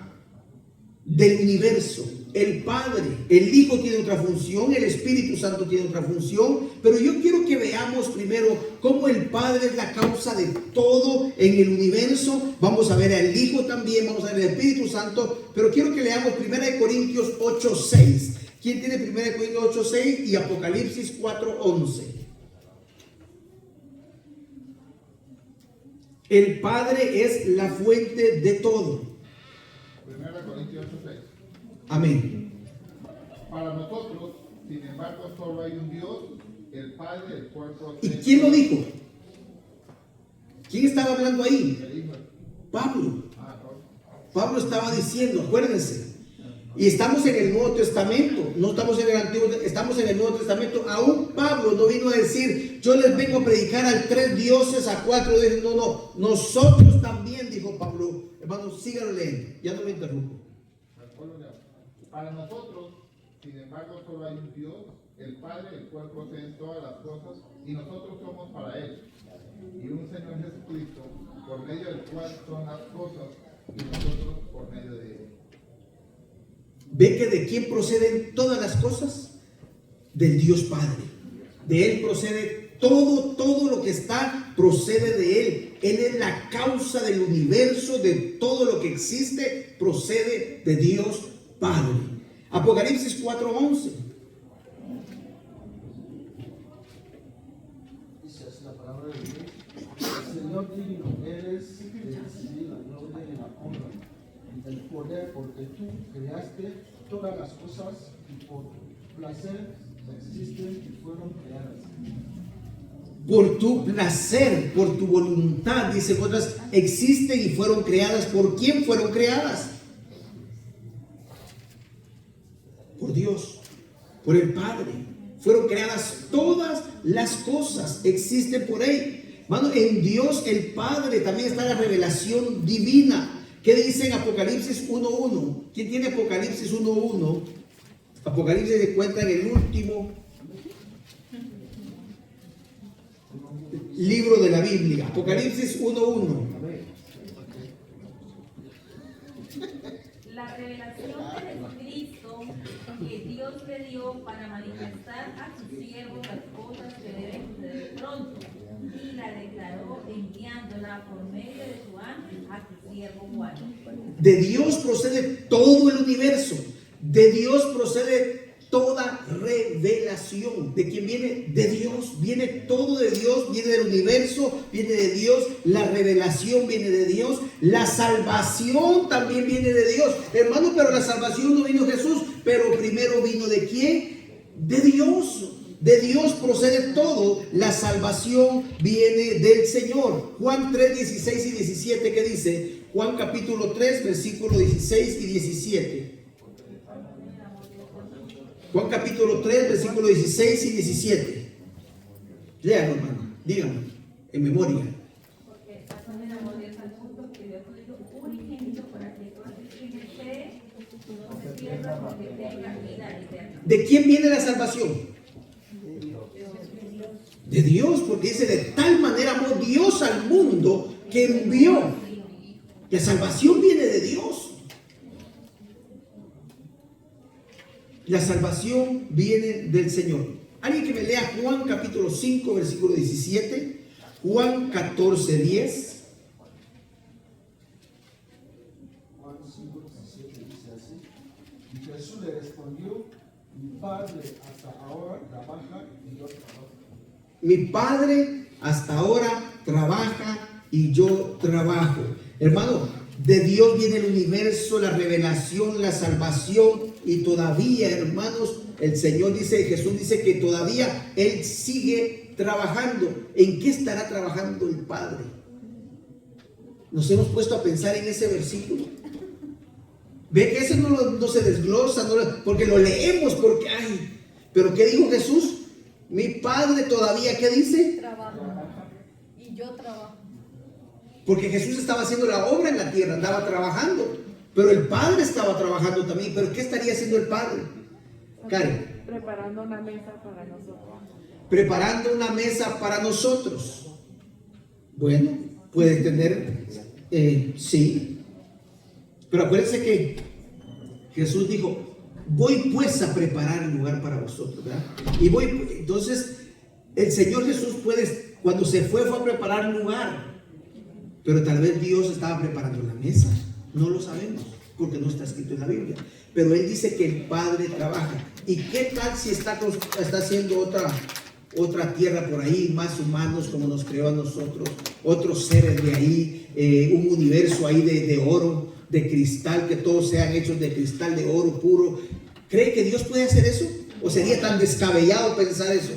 del universo. El Padre, el Hijo tiene otra función, el Espíritu Santo tiene otra función, pero yo quiero que veamos primero cómo el Padre es la causa de todo en el universo. Vamos a ver al Hijo también, vamos a ver al Espíritu Santo, pero quiero que leamos 1 Corintios 8:6. ¿Quién tiene 1 Corintios 8:6 y Apocalipsis 4:11? El Padre es la fuente de todo. 1 Corintios 8:6. Amén. Para nosotros, sin embargo, solo hay un Dios, el Padre, el cual ¿Y quién lo dijo? ¿Quién estaba hablando ahí? Pablo. Pablo estaba diciendo, acuérdense. Y estamos en el Nuevo Testamento, no estamos en el Antiguo, estamos en el Nuevo Testamento. Aún Pablo no vino a decir, yo les vengo a predicar a 3 dioses, a 4 dioses. No, nosotros también, dijo Pablo. Hermanos, síganlo leyendo, ya no me interrumpo. Para nosotros, sin embargo, solo hay un Dios, el Padre, el cual procede todas las cosas, y nosotros somos para Él, y un Señor Jesucristo, por medio del cual son las cosas, y nosotros por medio de Él. ¿Ve que de quién proceden todas las cosas? Del Dios Padre. De Él procede todo lo que está, procede de Él. Él es la causa del universo, de todo lo que existe, procede de Dios Padre. Apocalipsis 4:11. Dice así la palabra de Dios. El Señor divino, eres de recibir la gloria y la honra y el poder, porque tú creaste todas las cosas y por tu placer existen y fueron creadas. Por tu placer, por tu voluntad, dice otras, existen y fueron creadas. ¿Por quién fueron creadas? Por Dios, por el Padre. Fueron creadas todas las cosas, existen por Él. Hermano, en Dios el Padre también está la revelación divina. ¿Qué dice en Apocalipsis 1:1? ¿Quién tiene Apocalipsis 1:1? Apocalipsis se cuenta en el último libro de la Biblia. Apocalipsis 1:1. La revelación de Jesucristo que Dios le dio para manifestar a sus siervos las cosas que deben suceder pronto, y la declaró enviándola por medio de su ángel a su siervo Juan. De Dios procede todo el universo. De Dios procede toda revelación. ¿De quién viene? De Dios. Viene todo de Dios, viene del universo, viene de Dios. La revelación viene de Dios. La salvación también viene de Dios. Hermano, pero la salvación no vino de Jesús, pero primero vino ¿de quién? De Dios. De Dios procede todo. La salvación viene del Señor. Juan 3, 16 y 17, ¿qué dice? Juan capítulo 3, versículo 16 y 17. Juan capítulo 3, versículo 16 y 17. Léalo, hermano. Dígame, en memoria. Porque razón de amor es al mundo que Dios le dio unigénito para que todo el que en él cree no se pierda, porque tenga vida eterna. ¿De quién viene la salvación? De Dios, porque dice: de tal manera amó Dios al mundo que envió. La salvación viene de Dios. La salvación viene del Señor. Alguien que me lea Juan capítulo 5, versículo 17. Juan 14, 10. Juan 5:17 dice así. Y Jesús le respondió: mi Padre hasta ahora trabaja y yo trabajo. Mi Padre hasta ahora trabaja y yo trabajo. Hermano, de Dios viene el universo, la revelación, la salvación, y todavía, hermanos, el Señor dice, Jesús dice que todavía Él sigue trabajando. ¿En qué estará trabajando el Padre? Nos hemos puesto a pensar en ese versículo. Ve que ese no se desglosa, porque lo leemos, porque ay, pero ¿qué dijo Jesús? Mi Padre todavía, ¿qué dice? Trabaja. Y yo trabajo. Porque Jesús estaba haciendo la obra en la tierra, andaba trabajando. Pero el Padre estaba trabajando también. ¿Pero qué estaría haciendo el Padre? Karen. Preparando una mesa para nosotros. Preparando una mesa para nosotros. Bueno, puede tener, sí. Pero acuérdense que Jesús dijo: voy pues a preparar el lugar para vosotros, ¿verdad? Y voy, entonces, el Señor Jesús cuando se fue a preparar un lugar. Pero tal vez Dios estaba preparando la mesa. No lo sabemos, porque no está escrito en la Biblia. Pero Él dice que el Padre trabaja. ¿Y qué tal si está haciendo otra tierra por ahí, más humanos como nos creó a nosotros, otros seres de ahí, un universo ahí de oro, de cristal, que todos sean hechos de cristal, de oro puro? ¿Cree que Dios puede hacer eso? ¿O sería tan descabellado pensar eso?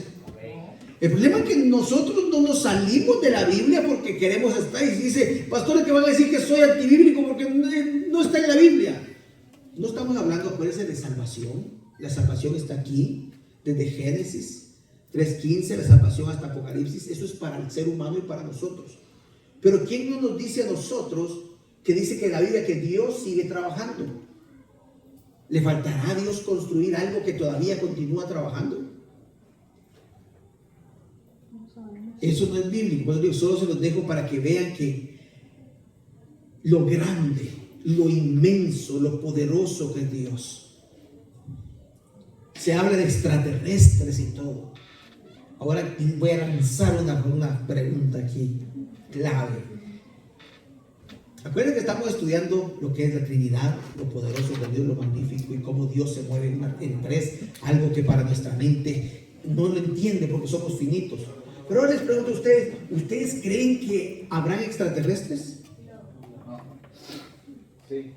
El problema es que nosotros no nos salimos de la Biblia porque queremos estar, y dice, pastores, que van a decir que soy antibíblico porque no está en la Biblia. No estamos hablando, acuérdense, de salvación. La salvación está aquí, desde Génesis 3:15, la salvación hasta Apocalipsis. Eso es para el ser humano y para nosotros. Pero ¿quién no nos dice a nosotros que dice que en la Biblia que Dios sigue trabajando? ¿Le faltará a Dios construir algo que todavía continúa trabajando? Eso no es bíblico. Por eso digo, solo se los dejo para que vean que lo grande, lo inmenso, lo poderoso que es Dios. Se habla de extraterrestres y todo. Ahora voy a lanzar una pregunta aquí, clave. Acuérdense que estamos estudiando lo que es la Trinidad, lo poderoso de Dios, lo magnífico y cómo Dios se mueve en tres, algo que para nuestra mente no lo entiende porque somos finitos. Pero ahora les pregunto a ustedes, ¿ustedes creen que habrán extraterrestres? Sí.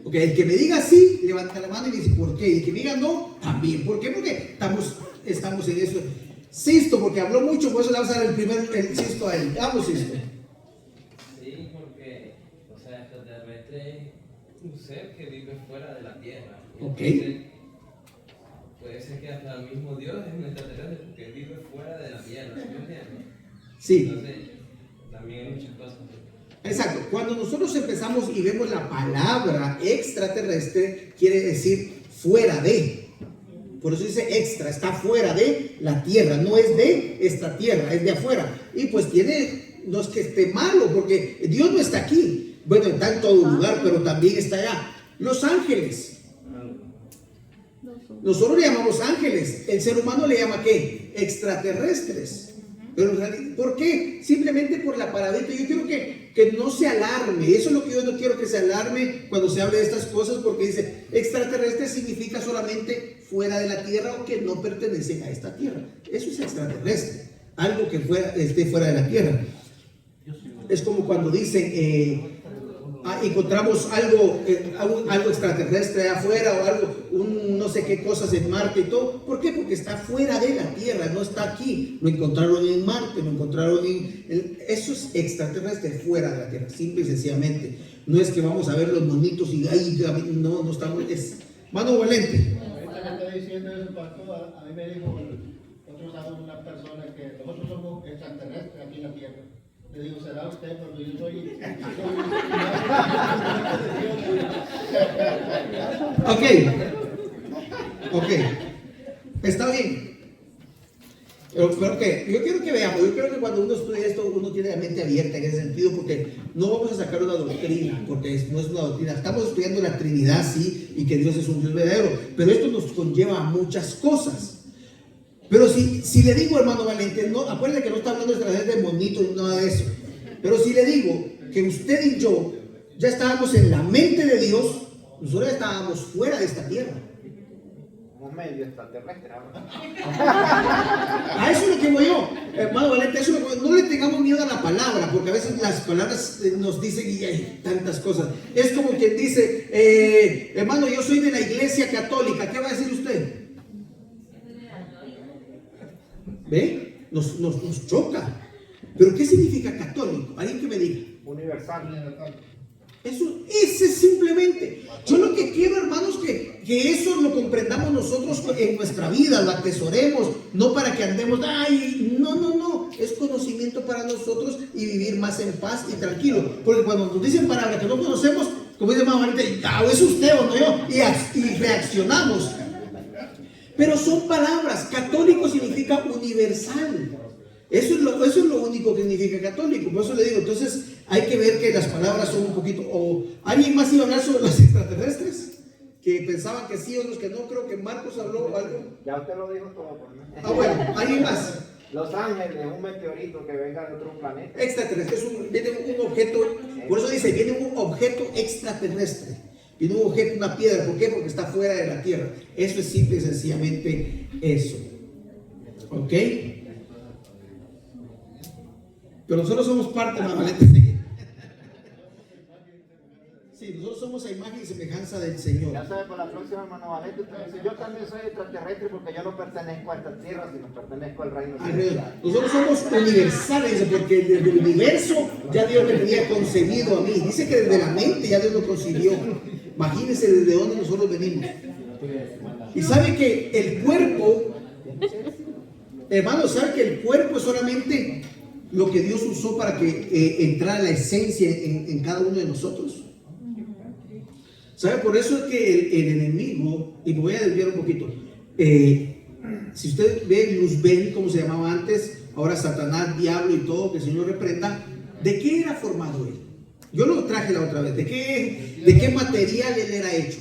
Ok, el que me diga sí, levanta la mano y dice ¿por qué? Y el que me diga no, también. ¿Por qué? Porque estamos en eso. Sisto, porque habló mucho, por eso le vamos a dar el Sisto a él. Vamos, Sisto. Sí, porque, o sea, extraterrestre es un ser que vive fuera de la Tierra. Ok. Entonces, puede ser que hasta el mismo Dios es un extraterrestre porque vive fuera de la Tierra, ¿sí me entiendes? Sí. Entonces, también hay muchas cosas. Exacto. Cuando nosotros empezamos y vemos la palabra extraterrestre, quiere decir fuera de. Por eso dice extra, está fuera de la tierra, no es de esta tierra, es de afuera. Y pues no es que esté malo, porque Dios no está aquí. Bueno, está en todo lugar, pero también está allá. Los ángeles. Nosotros le llamamos ángeles. El ser humano le llama ¿qué? Extraterrestres. Pero en realidad, ¿por qué? Simplemente por la paradita. Yo quiero que no se alarme. Eso es lo que yo no quiero que se alarme cuando se hable de estas cosas, porque dice extraterrestre significa solamente fuera de la tierra o que no pertenecen a esta tierra. Eso es extraterrestre. Algo que esté fuera de la tierra. Es como cuando dicen encontramos algo extraterrestre allá afuera o algo, no sé qué cosas en Marte y todo. ¿Por qué? Porque está fuera de la Tierra, no está aquí. Lo encontraron en Marte, lo encontraron eso es extraterrestre, fuera de la Tierra, simple y sencillamente. No es que vamos a ver los monitos y ahí no estamos. Es mano valente. Ahorita que está diciendo eso, pastor, a mí me dijo otro sábado una persona que nosotros somos extraterrestres aquí en la Tierra. Le digo, ¿será usted? Porque yo soy... Ok. Está bien. Pero que yo quiero que veamos, yo quiero que cuando uno estudia esto, uno tiene la mente abierta en ese sentido, porque no vamos a sacar una doctrina, porque no es una doctrina. Estamos estudiando la Trinidad, sí, y que Dios es un Dios verdadero, pero esto nos conlleva a muchas cosas. Pero si le digo, hermano Valente, no, acuérdense que no está hablando de monitos ni nada de eso. Pero si le digo que usted y yo ya estábamos en la mente de Dios, nosotros ya estábamos fuera de esta tierra. Como medio extraterrestre. A eso es lo que voy yo, hermano Valente, eso es lo que no le tengamos miedo a la palabra, porque a veces las palabras nos dicen y hay tantas cosas. Es como quien dice, hermano, yo soy de la iglesia católica, ¿qué va a decir usted? ¿Ve? Nos choca. ¿Pero qué significa católico? Alguien que me diga. Universal. Ese simplemente. Yo lo que quiero, hermanos, que eso lo comprendamos nosotros en nuestra vida, lo atesoremos, no para que andemos, no. Es conocimiento para nosotros y vivir más en paz y tranquilo. Porque cuando nos dicen palabras que no conocemos, como dice mamá ahorita, es usted o no yo, y reaccionamos. Pero son palabras. Católico significa universal. Eso es lo único que significa católico. Por eso le digo, entonces hay que ver que las palabras son un poquito. ¿O alguien más iba a hablar sobre los extraterrestres? Que pensaban que sí, otros que no. Creo que Marcos habló algo. Ya usted lo dijo todo por mí. Bueno, ¿alguien más? Los Ángeles, un meteorito que venga de otro planeta. Extraterrestre, viene un objeto. Por eso dice, viene un objeto extraterrestre. Viene un objeto, una piedra. ¿Por qué? Porque está fuera de la tierra. Eso es simple y sencillamente eso. ¿Ok? Pero nosotros somos parte, hermano Valente. Sí, nosotros somos a imagen y semejanza del Señor. Ya sabe, por la próxima, hermano Valente, usted dice, yo también soy extraterrestre porque yo no pertenezco a esta tierra, sino pertenezco al reino de Dios. Nosotros somos universales, porque desde el universo ya Dios me tenía concebido a mí. Dice que desde la mente ya Dios lo concibió. Imagínense desde dónde nosotros venimos. Y sabe que el cuerpo, hermano, sabe que el cuerpo es solamente lo que Dios usó para que entrara la esencia en cada uno de nosotros. ¿Sabe? Por eso es que el enemigo, y me voy a desviar un poquito, si usted ve Luzbel, como se llamaba antes, ahora Satanás, diablo y todo, que el Señor reprenda, ¿de qué era formado él? Yo lo traje la otra vez. ¿De qué material él era hecho?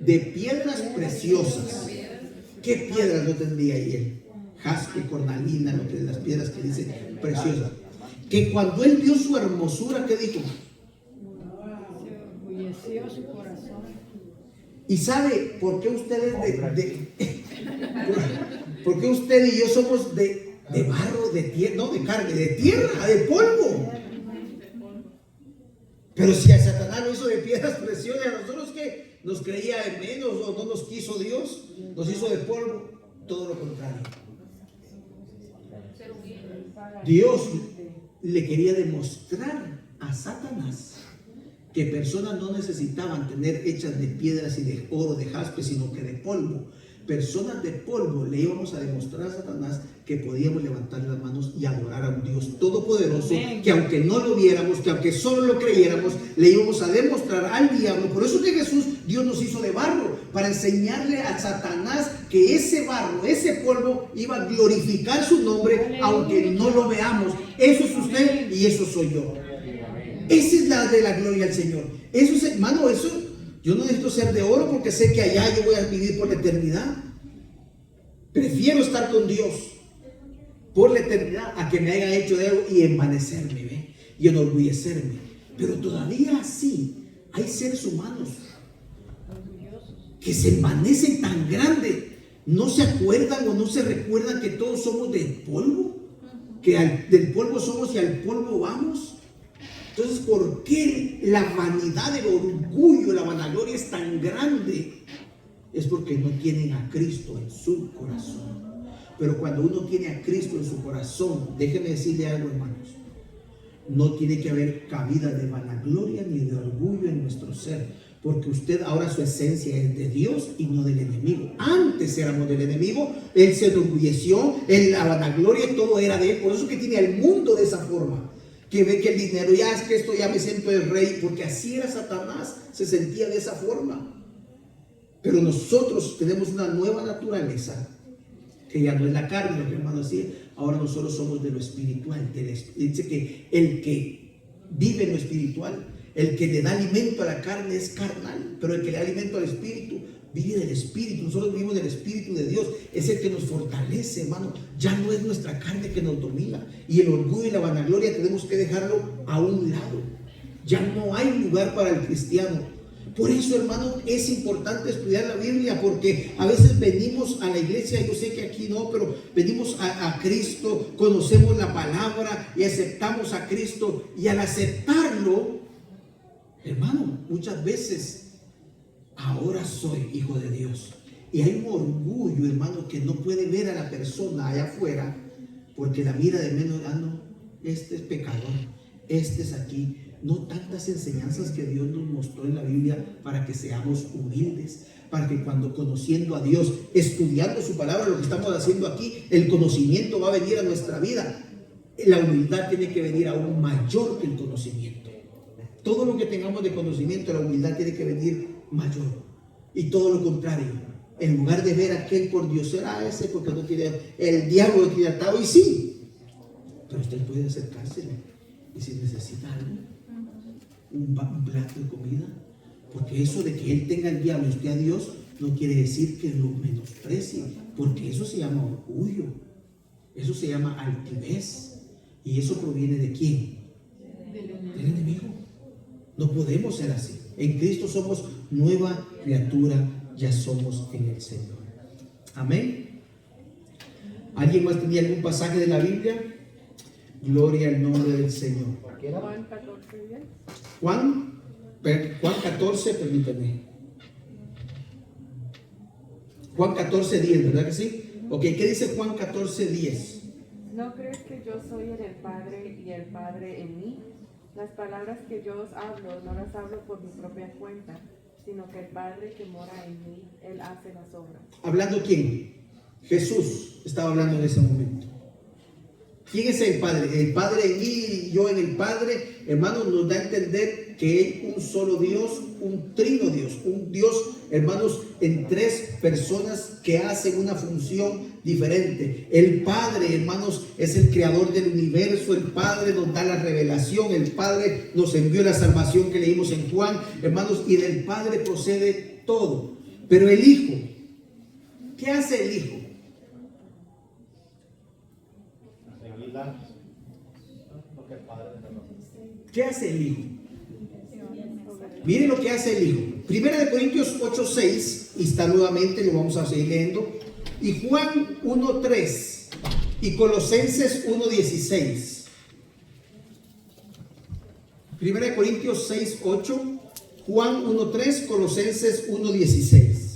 De piedras preciosas. ¿Qué piedras no tendría ahí él? Jaspe, cornalina, lo que las piedras que dice preciosas. Que cuando él vio su hermosura, ¿qué dijo? Se orgulleció su corazón. ¿Y sabe por qué ustedes por qué usted y yo somos de barro, de tierra, no de carne, de tierra, de polvo? Pero si a Satanás lo hizo de piedras preciosas, a nosotros que nos creía de menos o no nos quiso Dios, nos hizo de polvo, todo lo contrario. Dios le quería demostrar a Satanás que personas no necesitaban tener hechas de piedras y de oro, de jaspe, sino que de polvo. Personas de polvo le íbamos a demostrar a Satanás que podíamos levantar las manos y adorar a un Dios todopoderoso, que aunque no lo viéramos, que aunque solo lo creyéramos, le íbamos a demostrar al diablo. Por eso que Jesús, Dios nos hizo de barro, para enseñarle a Satanás que ese barro, ese polvo iba a glorificar su nombre, aunque no lo veamos. Eso es usted y eso soy yo. Esa es la de la gloria al Señor. Eso es, hermano, eso. Yo no necesito ser de oro porque sé que allá yo voy a vivir por la eternidad. Prefiero estar con Dios por la eternidad a que me hayan hecho de algo y envanecerme, ¿ve? Y enorgullecerme. Pero todavía así hay seres humanos que se envanecen tan grande. No se acuerdan o no se recuerdan que todos somos del polvo, que del polvo somos y al polvo vamos. Entonces, ¿por qué la vanidad, el orgullo, la vanagloria es tan grande? Es porque no tienen a Cristo en su corazón. Pero cuando uno tiene a Cristo en su corazón, déjeme decirle algo, hermanos, no tiene que haber cabida de vanagloria ni de orgullo en nuestro ser, porque usted ahora su esencia es de Dios y no del enemigo. Antes éramos del enemigo, él se enorgulleció, la vanagloria, todo era de él. Por eso que tiene al mundo de esa forma, que ve que el dinero, ya es que esto ya me siento el rey, porque así era Satanás, se sentía de esa forma. Pero nosotros tenemos una nueva naturaleza, que ya no es la carne, lo que hermano decía, ahora nosotros somos de lo espiritual. Dice que el que vive en lo espiritual, el que le da alimento a la carne es carnal, pero el que le da alimento al espíritu, vive del espíritu. Nosotros vivimos del espíritu de Dios, es el que nos fortalece, hermano. Ya no es nuestra carne que nos domina, y el orgullo y la vanagloria tenemos que dejarlo a un lado. Ya no hay lugar para el cristiano. Por eso, hermano, es importante estudiar la Biblia, porque a veces venimos a la iglesia, yo sé que aquí no, pero venimos a Cristo, conocemos la palabra y aceptamos a Cristo, y al aceptarlo, hermano, muchas veces ahora soy hijo de Dios, y hay un orgullo, hermano, que no puede ver a la persona allá afuera, porque la mira de menos, no, este es pecador, este es aquí. No tantas enseñanzas que Dios nos mostró en la Biblia para que seamos humildes, para que cuando conociendo a Dios, estudiando su palabra, lo que estamos haciendo aquí, el conocimiento va a venir a nuestra vida. La humildad tiene que venir aún mayor que el conocimiento. Todo lo que tengamos de conocimiento, la humildad tiene que venir mayor. Y todo lo contrario, en lugar de ver a aquel por Dios, será ese porque no tiene, el diablo tiene atado, y sí, pero usted puede acercarse y si necesita algo, un plato de comida, porque eso de que él tenga el diablo y usted a Dios no quiere decir que lo menosprecie, porque eso se llama orgullo, eso se llama altivez, y eso proviene ¿de quién? Del enemigo. No podemos ser así. En Cristo somos nueva criatura, ya somos en el Señor. Amén. ¿Alguien más tenía algún pasaje de la Biblia? Gloria al nombre del Señor. Juan 14, ¿bien? Juan 14, permítame. Juan 14, 10, ¿verdad que sí? Ok, ¿qué dice Juan 14, 10? ¿No crees que yo soy en el Padre y el Padre en mí? Las palabras que yo os hablo, no las hablo por mi propia cuenta, sino que el Padre que mora en mí, Él hace las obras. ¿Hablando quién? Jesús estaba hablando en ese momento. ¿Quién es el Padre? El Padre en mí y yo en el Padre, hermanos, nos da a entender que hay un solo Dios, un trino Dios, un Dios, hermanos, en tres personas que hacen una función diferente. El Padre, hermanos, es el creador del universo. El Padre nos da la revelación. El Padre nos envió la salvación que leímos en Juan, hermanos, y del Padre procede todo. Pero el Hijo, ¿qué hace el Hijo? ¿Qué hace el Hijo? Miren lo que hace el Hijo. Primera de Corintios 8:6, y está nuevamente, lo vamos a seguir leyendo. Y Juan 1:3 y Colosenses 1:16. Primera de Corintios 6:8, Juan 1:3, Colosenses 1:16.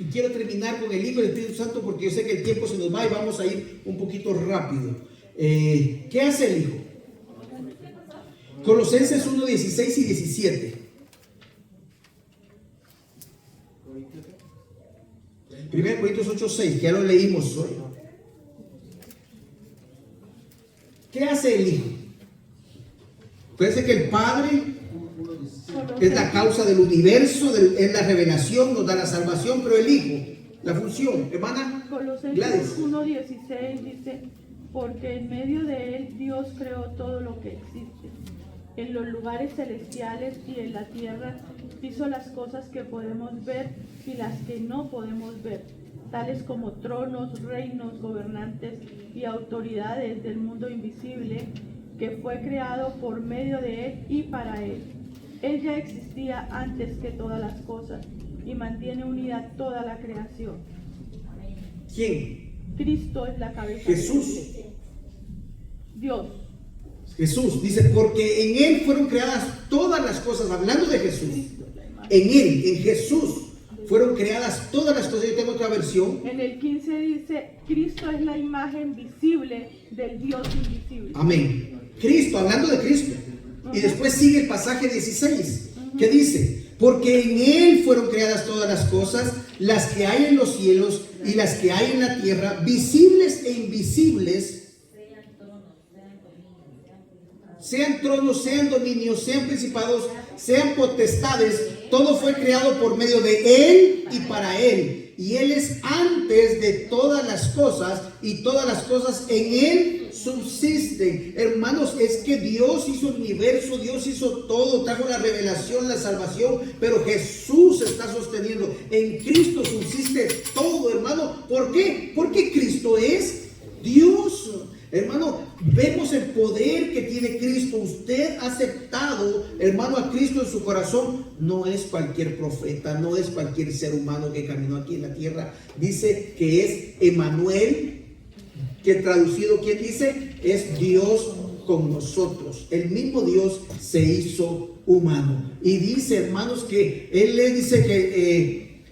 Y quiero terminar con el Hijo y el Espíritu Santo porque yo sé que el tiempo se nos va y vamos a ir un poquito rápido. ¿Qué hace el Hijo? Colosenses 1:16 y 17. Primero Corintios 8:6, que ya lo leímos hoy. ¿Qué hace el Hijo? Parece que el Padre es la causa del universo, es la revelación, nos da la salvación, pero el Hijo, la función, hermana Gladys. Colosenses 1:16 dice, porque en medio de él Dios creó todo lo que existe. En los lugares celestiales y en la tierra hizo las cosas que podemos ver y las que no podemos ver, tales como tronos, reinos, gobernantes y autoridades del mundo invisible, que fue creado por medio de él y para él. Él ya existía antes que todas las cosas y mantiene unida toda la creación. ¿Quién? Cristo es la cabeza. Jesús. Dios. Jesús dice, porque en él fueron creadas todas las cosas, hablando de Jesús. En él, en Jesús, fueron creadas todas las cosas. Yo tengo otra versión. En el 15 dice, Cristo es la imagen visible del Dios invisible. Amén. Cristo, hablando de Cristo. Y después sigue el pasaje 16, que dice, porque en él fueron creadas todas las cosas, las que hay en los cielos y las que hay en la tierra, visibles e invisibles, sean tronos, sean dominios, sean principados, sean potestades, todo fue creado por medio de él y para él. Y él es antes de todas las cosas y todas las cosas en él subsisten. Hermanos, es que Dios hizo el universo, Dios hizo todo, trajo la revelación, la salvación, pero Jesús está sosteniendo. En Cristo subsiste todo, hermano. ¿Por qué? Porque Cristo es Dios. Hermano, vemos el poder que tiene Cristo. Usted ha aceptado, hermano, a Cristo en su corazón. No es cualquier profeta, no es cualquier ser humano que caminó aquí en la tierra. Dice que es Emmanuel, que traducido, ¿quién dice? Es Dios con nosotros. El mismo Dios se hizo humano. Y dice, hermanos, que Él le dice que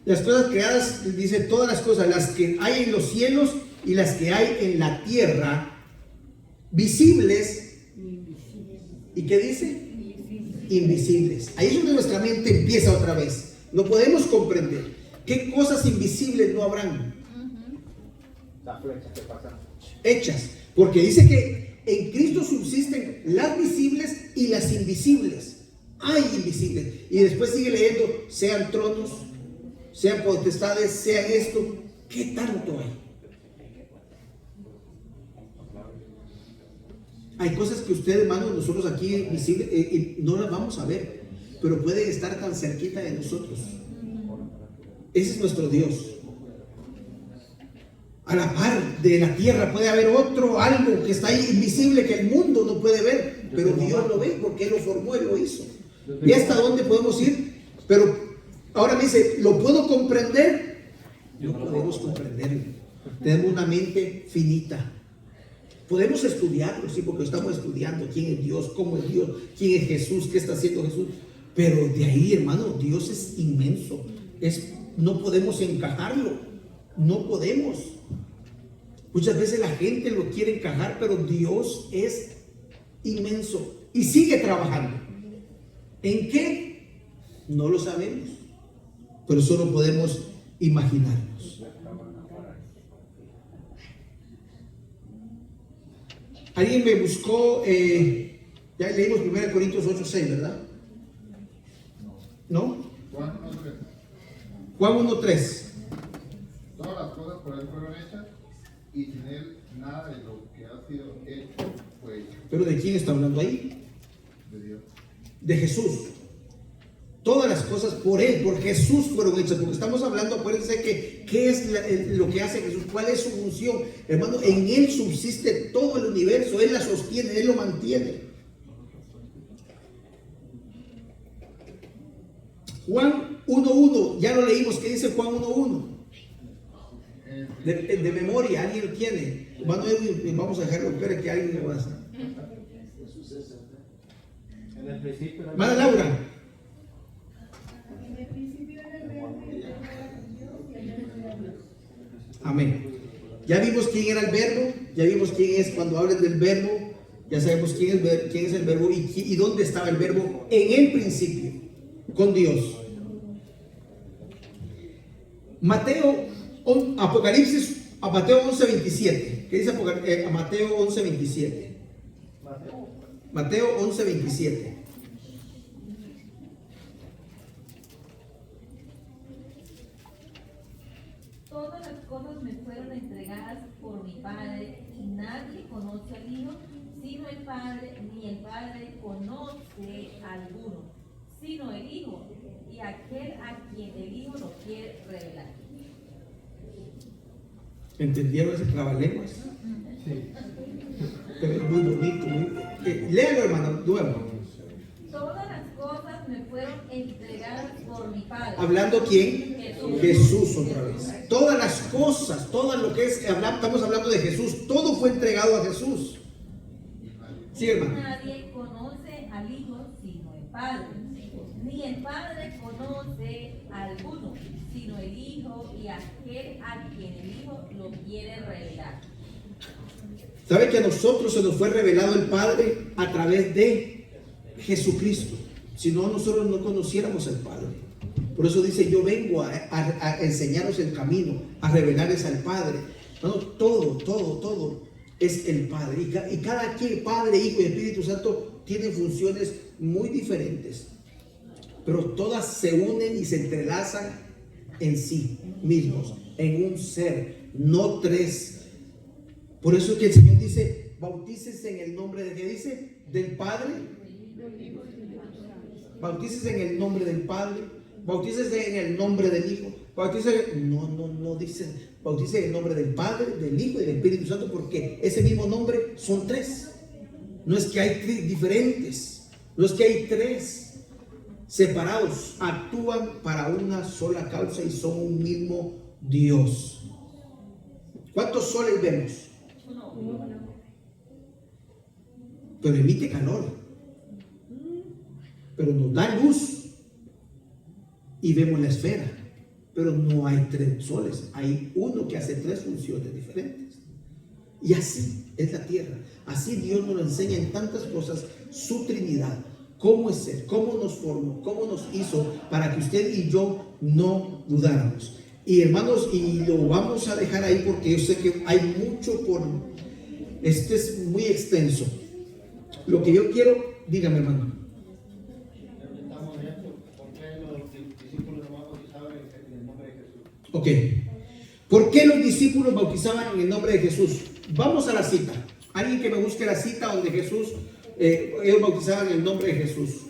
las cosas creadas, dice todas las cosas, las que hay en los cielos y las que hay en la tierra, visibles, ¿y qué dice? Invisibles. Ahí es donde nuestra mente empieza otra vez. No podemos comprender qué cosas invisibles no habrán. Las flechas que pasan. Hechas, porque dice que en Cristo subsisten las visibles y las invisibles. Hay invisibles. Y después sigue leyendo, sean tronos, sean potestades, sean esto. ¿Qué tanto hay? Hay cosas que ustedes, hermanos, nosotros aquí visibles, no las vamos a ver, pero pueden estar tan cerquita de nosotros. Ese es nuestro Dios. A la par de la tierra puede haber algo que está ahí invisible que el mundo no puede ver, pero Dios lo ve porque Él lo formó, Él lo hizo. ¿Y hasta dónde podemos ir? Pero ahora me dice, ¿lo puedo comprender? No podemos comprenderlo. Tenemos una mente finita. Podemos estudiarlo, sí, porque estamos estudiando quién es Dios, cómo es Dios, quién es Jesús, qué está haciendo Jesús. Pero de ahí, hermano, Dios es inmenso. No podemos encajarlo. No podemos. Muchas veces la gente lo quiere encajar, pero Dios es inmenso y sigue trabajando. ¿En qué? No lo sabemos, pero solo podemos imaginarnos. Alguien me buscó, ya leímos 1 Corintios 8:6, ¿verdad? ¿No? Juan 1:3. Juan 1:3. Todas las cosas por él fueron hechas y sin él nada de lo que ha sido hecho fue hecho. ¿Pero de quién está hablando ahí? De Dios. De Jesús. Todas las cosas por Él, por Jesús fueron hechas. Porque estamos hablando, acuérdense que ¿qué es lo que hace Jesús? ¿Cuál es su función? Hermano, en Él subsiste todo el universo. Él la sostiene, Él lo mantiene. Juan 1:1, ya lo leímos. ¿Qué dice Juan 1:1? De memoria, alguien lo tiene. Hermano Edwin, vamos a dejarlo ver que alguien lo va a hacer. En el principio era el Hermana Laura. En el principio era el verbo y el verbo era con Dios y el verbo era Dios. Amén. Ya vimos quién era el verbo, ya vimos quién es cuando hablan del verbo, ya sabemos quién es el verbo y dónde estaba el verbo en el principio, con Dios. Apocalipsis, a Mateo 11:27. ¿Qué dice Mateo 11:27? Mateo 11:27. Todas las cosas me fueron entregadas por mi Padre, y nadie conoce al Hijo, sino el Padre, ni el Padre conoce a alguno, sino el Hijo, y aquel a quien el Hijo lo quiere revelar. ¿Entendieron ese trabalenguas? Sí. Pero es muy bonito. Léalo, hermano, nuevo. Todas las cosas me fueron entregadas por mi Padre. ¿Hablando quién? Jesús. Jesús otra vez. Todas las cosas, todo lo que es, estamos hablando de Jesús, todo fue entregado a Jesús. Sí, hermano. Nadie conoce al Hijo sino el Padre, ni el Padre conoce a alguno, sino el Hijo y aquel a quien el Hijo lo quiere revelar. ¿Sabe que a nosotros se nos fue revelado el Padre a través de Jesucristo? Si no, nosotros no conociéramos al Padre. Por eso dice, yo vengo a enseñaros el camino, a revelarles al Padre. No, todo es el Padre. Y cada quien, Padre, Hijo y Espíritu Santo, tienen funciones muy diferentes. Pero todas se unen y se entrelazan en sí mismos, en un ser, no tres. Por eso es que el Señor dice, bautícese en el nombre de, ¿qué dice? Del Padre. Bautícese en el nombre del Padre. Bautícese en el nombre del Hijo. Bautícese, no dice, bautícese en el nombre del Padre, del Hijo y del Espíritu Santo, porque ese mismo nombre son tres. No es que hay tres diferentes, no es que hay tres separados, actúan para una sola causa y son un mismo Dios. ¿Cuántos soles vemos? Pero emite calor, pero nos da luz y vemos la esfera, pero no hay tres soles, hay uno que hace tres funciones diferentes. Y así es la tierra, así Dios nos lo enseña en tantas cosas, su Trinidad, cómo es Él, cómo nos formó, cómo nos hizo, para que usted y yo no dudáramos. Y hermanos, y lo vamos a dejar ahí porque yo sé que hay mucho por... Este es muy extenso. Lo que yo quiero, dígame, hermano. Estamos en esto. ¿Por qué los discípulos no bautizaban en el nombre de Jesús? Ok. ¿Por qué los discípulos bautizaban en el nombre de Jesús? Vamos a la cita. Alguien que me busque la cita donde Jesús, ellos bautizaban en el nombre de Jesús.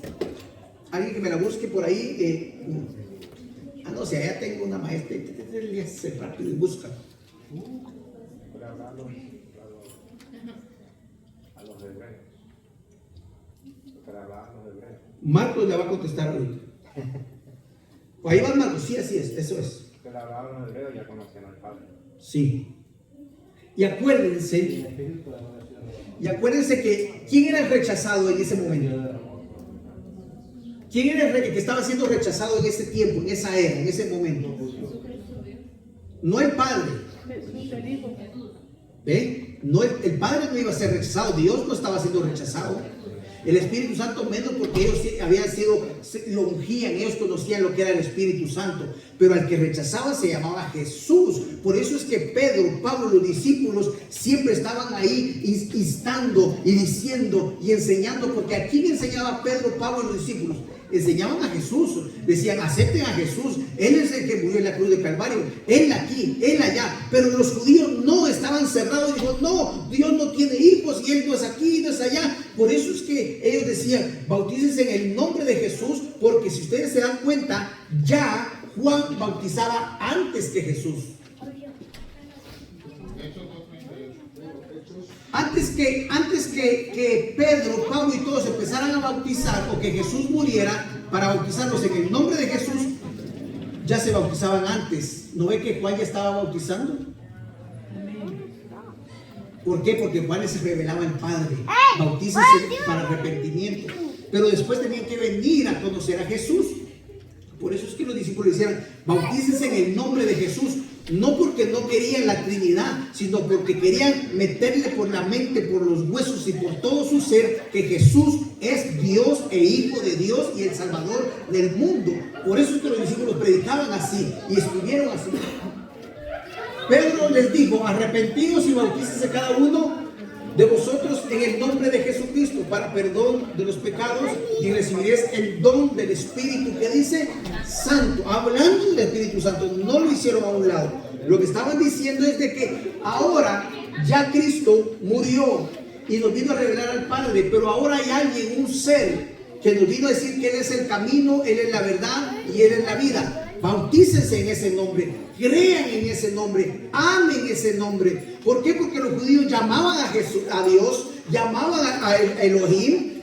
Alguien que me la busque por ahí. No sé, allá tengo una maestra. Le hace rápido y busca. A los hebreos. Marcos le va a contestar ahorita. Ahí va Marcos, sí, así es, eso es. Que le hablaban los hebreos, ya conocían al Padre. Sí. Y acuérdense que ¿quién era el rechazado en ese momento? ¿Quién era el que estaba siendo rechazado en ese tiempo, en esa era, en ese momento? No el Padre. ¿Ve? No el Padre no iba a ser rechazado, Dios no estaba siendo rechazado. El Espíritu Santo menos, porque ellos habían sido, lo ungían, ellos conocían lo que era el Espíritu Santo. Pero al que rechazaba se llamaba Jesús. Por eso es que Pedro, Pablo, los discípulos siempre estaban ahí instando y diciendo y enseñando. Porque ¿a quién enseñaba Pedro, Pablo y los discípulos? Enseñaban a Jesús, decían: acepten a Jesús, Él es el que murió en la cruz de Calvario, Él aquí, Él allá. Pero los judíos no estaban cerrados, dijo: no, Dios no tiene hijos y Él no es aquí, no es allá. Por eso es que ellos decían: bautícense en el nombre de Jesús, porque si ustedes se dan cuenta, ya Juan bautizaba antes que Jesús. Antes que Pedro, Pablo y todos empezaran a bautizar, o que Jesús muriera para bautizarlos en el nombre de Jesús, ya se bautizaban antes. ¿No ve que Juan ya estaba bautizando? ¿Por qué? Porque Juan les revelaba al Padre: bautícense para arrepentimiento. Pero después tenían que venir a conocer a Jesús. Por eso es que los discípulos decían: bautícense en el nombre de Jesús. No porque no querían la Trinidad, sino porque querían meterle por la mente, por los huesos y por todo su ser que Jesús es Dios e Hijo de Dios y el Salvador del mundo. Por eso es que los discípulos predicaban así y escribieron así. Pedro les dijo: arrepentidos y bautícense cada uno de vosotros en el nombre de Jesucristo para perdón de los pecados, y recibiréis el don del Espíritu, que dice Santo. Hablando del Espíritu Santo, no lo hicieron a un lado. Lo que estaban diciendo es de que ahora ya Cristo murió y nos vino a revelar al Padre, pero ahora hay alguien, un ser, que nos vino a decir que Él es el camino, Él es la verdad y Él es la vida. Bautícense en ese nombre, crean en ese nombre, amen ese nombre. ¿Por qué? Porque los judíos llamaban a Jesús, a Dios, llamaban a Elohim,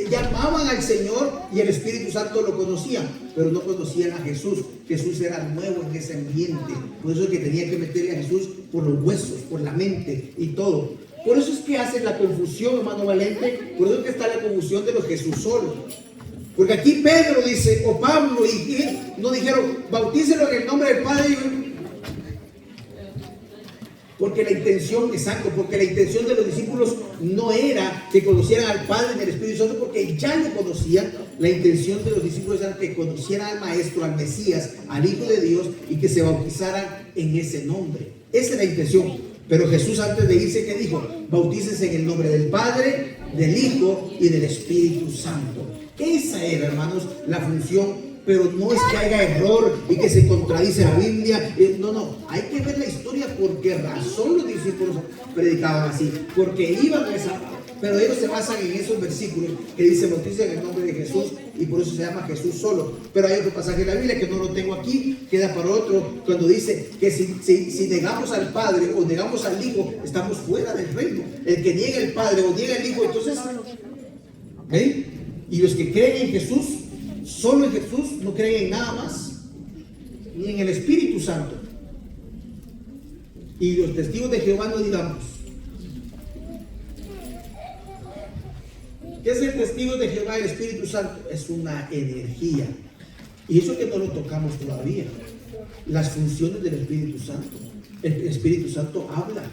llamaban al Señor, y el Espíritu Santo lo conocían, pero no conocían a Jesús. Jesús era nuevo en ese ambiente. Por eso es que tenían que meterle a Jesús por los huesos, por la mente y todo. Por eso es que hacen la confusión, hermano Valente. Por eso es que está la confusión de los Jesús solos. Porque aquí Pedro dice, o Pablo, y no dijeron: bautícelo en el nombre del Padre. Porque la intención, exacto, porque la intención de los discípulos no era que conocieran al Padre en el Espíritu Santo, porque ya lo conocían. La intención de los discípulos era que conocieran al Maestro, al Mesías, al Hijo de Dios, y que se bautizaran en ese nombre. Esa es la intención. Pero Jesús, antes de irse, ¿qué dijo? Bautícense en el nombre del Padre, del Hijo y del Espíritu Santo. Esa era, hermanos, la función. Pero no es que haya error y que se contradice la Biblia. No, hay que ver la historia. Por qué razón los discípulos predicaban así, porque iban a esa. Pero ellos se basan en esos versículos que dice: bautícense en el nombre de Jesús, y por eso se llama Jesús solo. Pero hay otro pasaje en la Biblia que no lo tengo aquí, queda para otro, cuando dice que si negamos al Padre o negamos al Hijo, estamos fuera del reino. El que niega al Padre o niega al Hijo, entonces, ¿ven? Y los que creen en Jesús, solo en Jesús, no creen en nada más, ni en el Espíritu Santo. Y los testigos de Jehová no digamos. ¿Qué es el testigo de Jehová, el Espíritu Santo? Es una energía. Y eso que no lo tocamos todavía. Las funciones del Espíritu Santo. El Espíritu Santo habla.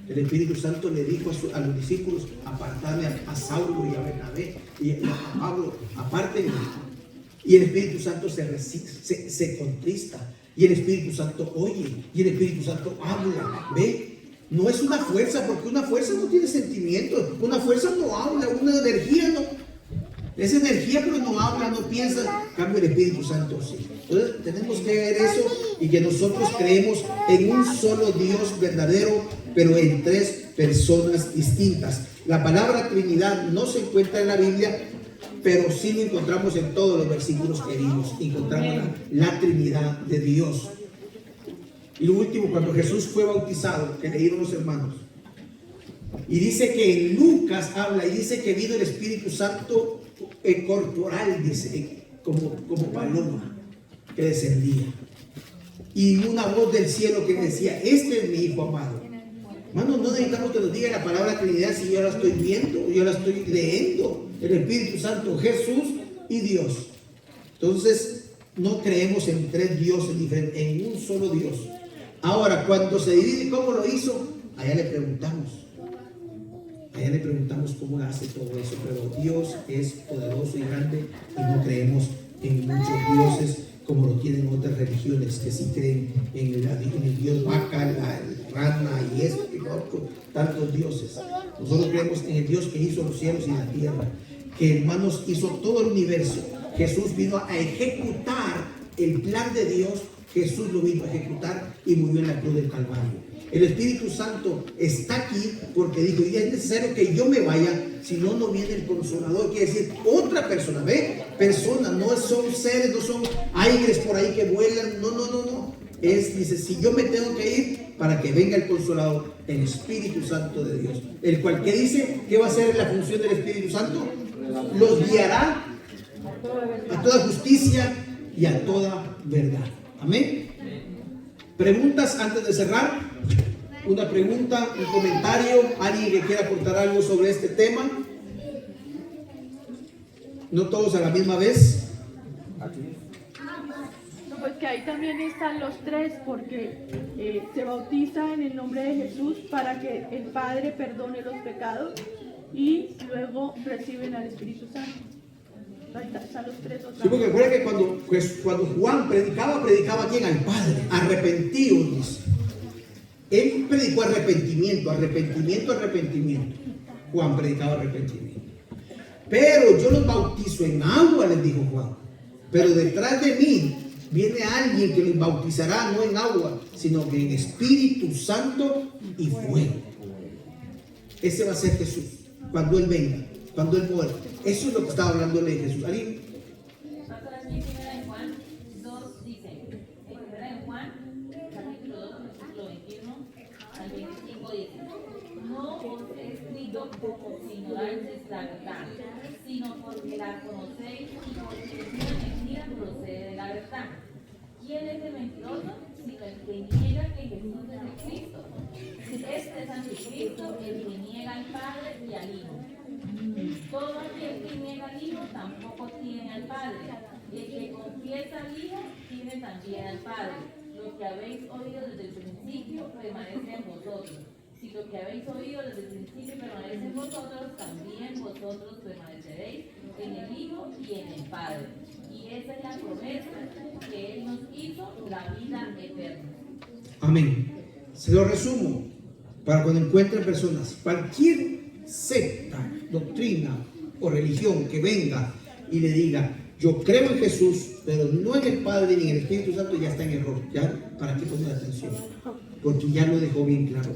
El Espíritu Santo le dijo a los discípulos: apartarle a Saulo y a Bernabé y a Pablo, apártenle. Y el Espíritu Santo se contrista. Y el Espíritu Santo oye. Y el Espíritu Santo habla. ¿Ve? No es una fuerza, porque una fuerza no tiene sentimientos. Una fuerza no habla. Una energía no. Es energía, pero no habla, no piensa. En cambio, el Espíritu Santo sí. Entonces tenemos que ver eso, y que nosotros creemos en un solo Dios verdadero, pero en tres personas distintas. La palabra Trinidad no se encuentra en la Biblia, pero sí lo encontramos en todos los versículos que vimos. Encontramos la Trinidad de Dios. Y lo último, cuando Jesús fue bautizado, que leyeron los hermanos, y dice que en Lucas habla y dice que vino el Espíritu Santo corporal, dice, como paloma que descendía, y una voz del cielo que decía: este es mi Hijo amado. Hermanos, no necesitamos que nos diga la palabra Trinidad si yo la estoy viendo, yo la estoy leyendo. El Espíritu Santo, Jesús y Dios. Entonces, no creemos en tres dioses diferentes, en un solo Dios. Ahora, cuando se divide, ¿cómo lo hizo? Allá le preguntamos. Allá le preguntamos cómo hace todo eso, pero Dios es poderoso y grande y no creemos en muchos dioses como lo tienen otras religiones que sí creen en el dios vaca, la rana y esto y lo otro, tantos dioses. Nosotros creemos en el Dios que hizo los cielos y la tierra, que hermanos hizo todo el universo. Jesús vino a ejecutar el plan de Dios. Jesús lo vino a ejecutar y murió en la cruz del Calvario. El Espíritu Santo está aquí porque dijo, y es necesario que yo me vaya, si no, no viene el Consolador. Quiere decir, otra persona, ¿ve? Personas, no son seres, no son aires por ahí que vuelan, no. Dice, si yo me tengo que ir para que venga el Consolador, el Espíritu Santo de Dios, el cual que dice, ¿qué va a ser la función del Espíritu Santo? Los guiará a toda justicia y a toda verdad. Amén. ¿Preguntas antes de cerrar? Una pregunta, un comentario, alguien que quiera aportar algo sobre este tema. No todos a la misma vez. No, pues que ahí también están los tres, porque se bautiza en el nombre de Jesús para que el Padre perdone los pecados y luego reciben al Espíritu Santo. Ahí están los tres otra vez. Sí, porque recuerda que cuando Juan predicaba ¿a quién? Al Padre. Arrepentíos, dice. Él predicó arrepentimiento. Juan predicaba arrepentimiento. Pero yo los bautizo en agua, les dijo Juan. Pero detrás de mí viene alguien que los bautizará no en agua, sino que en Espíritu Santo y fuego. Ese va a ser Jesús cuando Él venga, cuando Él muera. Eso es lo que estaba hablándole de Jesús. ¿Alguien? Pastor, aquí en Juan 2 dice, en Juan capítulo 2, versículo 21 al 25 dice, no os he escrito como si ignoraseis la verdad, sino porque la conocéis y porque una mentira procede de la verdad. ¿Quién es el mentiroso? Sino el que niega que Jesús es el Cristo. Este es anticristo, el que niega al Padre y al Hijo. Todo aquel que niega al Hijo tampoco tiene al Padre. El que confiesa al Hijo tiene también al Padre. Lo que habéis oído desde el principio permanece en vosotros. Si lo que habéis oído desde el principio permanece en vosotros, también vosotros permaneceréis en el Hijo y en el Padre. Y esa es la promesa que Él nos hizo, la vida eterna. Amén. Se lo resumo para cuando encuentren personas, cualquier secta, doctrina o religión que venga y le diga, yo creo en Jesús, pero no en el Padre ni en el Espíritu Santo, ya está en error. ¿Ya? ¿Para qué poner atención? Porque ya lo dejó bien claro.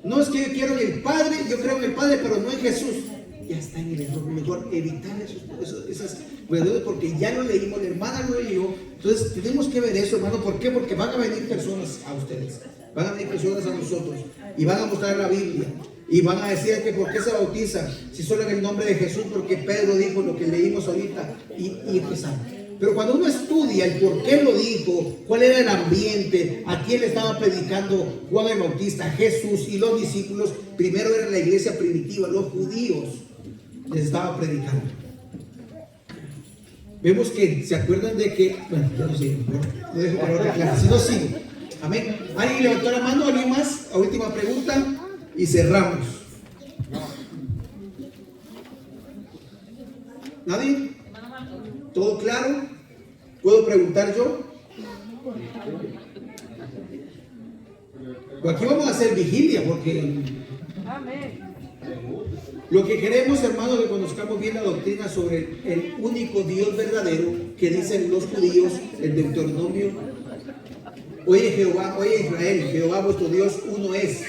No es que yo quiero en el Padre, yo creo en el Padre, pero no en Jesús. Ya está en el error. Mejor evitar esas verdades, porque ya lo leímos, la hermana lo leyó. Entonces tenemos que ver eso, hermano. ¿Por qué? Porque van a venir personas a ustedes, van a venir personas a nosotros y van a mostrar la Biblia. Y van a decir que por qué se bautiza si solo en el nombre de Jesús, porque Pedro dijo lo que leímos ahorita y empezamos. Pero cuando uno estudia el por qué lo dijo, cuál era el ambiente, a quién le estaba predicando Juan el Bautista, Jesús y los discípulos, primero era la iglesia primitiva, los judíos les estaba predicando. Vemos que se acuerdan de que, bueno, yo no sé, no dejo para otra clase, si no sigo. Amén. ¿Alguien levantó la mano? ¿Alguien más? A última pregunta. Y cerramos. ¿Nadie? ¿Todo claro? ¿Puedo preguntar yo? Pues aquí vamos a hacer vigilia porque lo que queremos, hermanos, que conozcamos bien la doctrina sobre el único Dios verdadero que dicen los judíos en Deuteronomio. Oye Jehová, oye Israel, Jehová vuestro Dios uno es.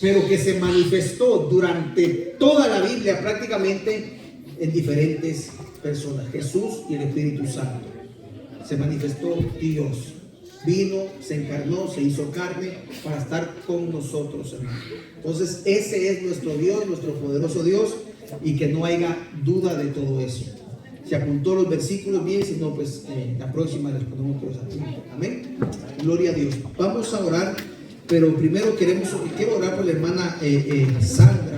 Pero que se manifestó durante toda la Biblia prácticamente en diferentes personas, Jesús y el Espíritu Santo. Se manifestó Dios, vino, se encarnó, se hizo carne para estar con nosotros, hermano. Entonces ese es nuestro Dios, nuestro poderoso Dios, y que no haya duda de todo eso. Se apuntó los versículos bien, si no, pues la próxima les ponemos todos apuntos. Amén. Gloria a Dios. Vamos a orar. Pero primero quiero orar por la hermana Sandra.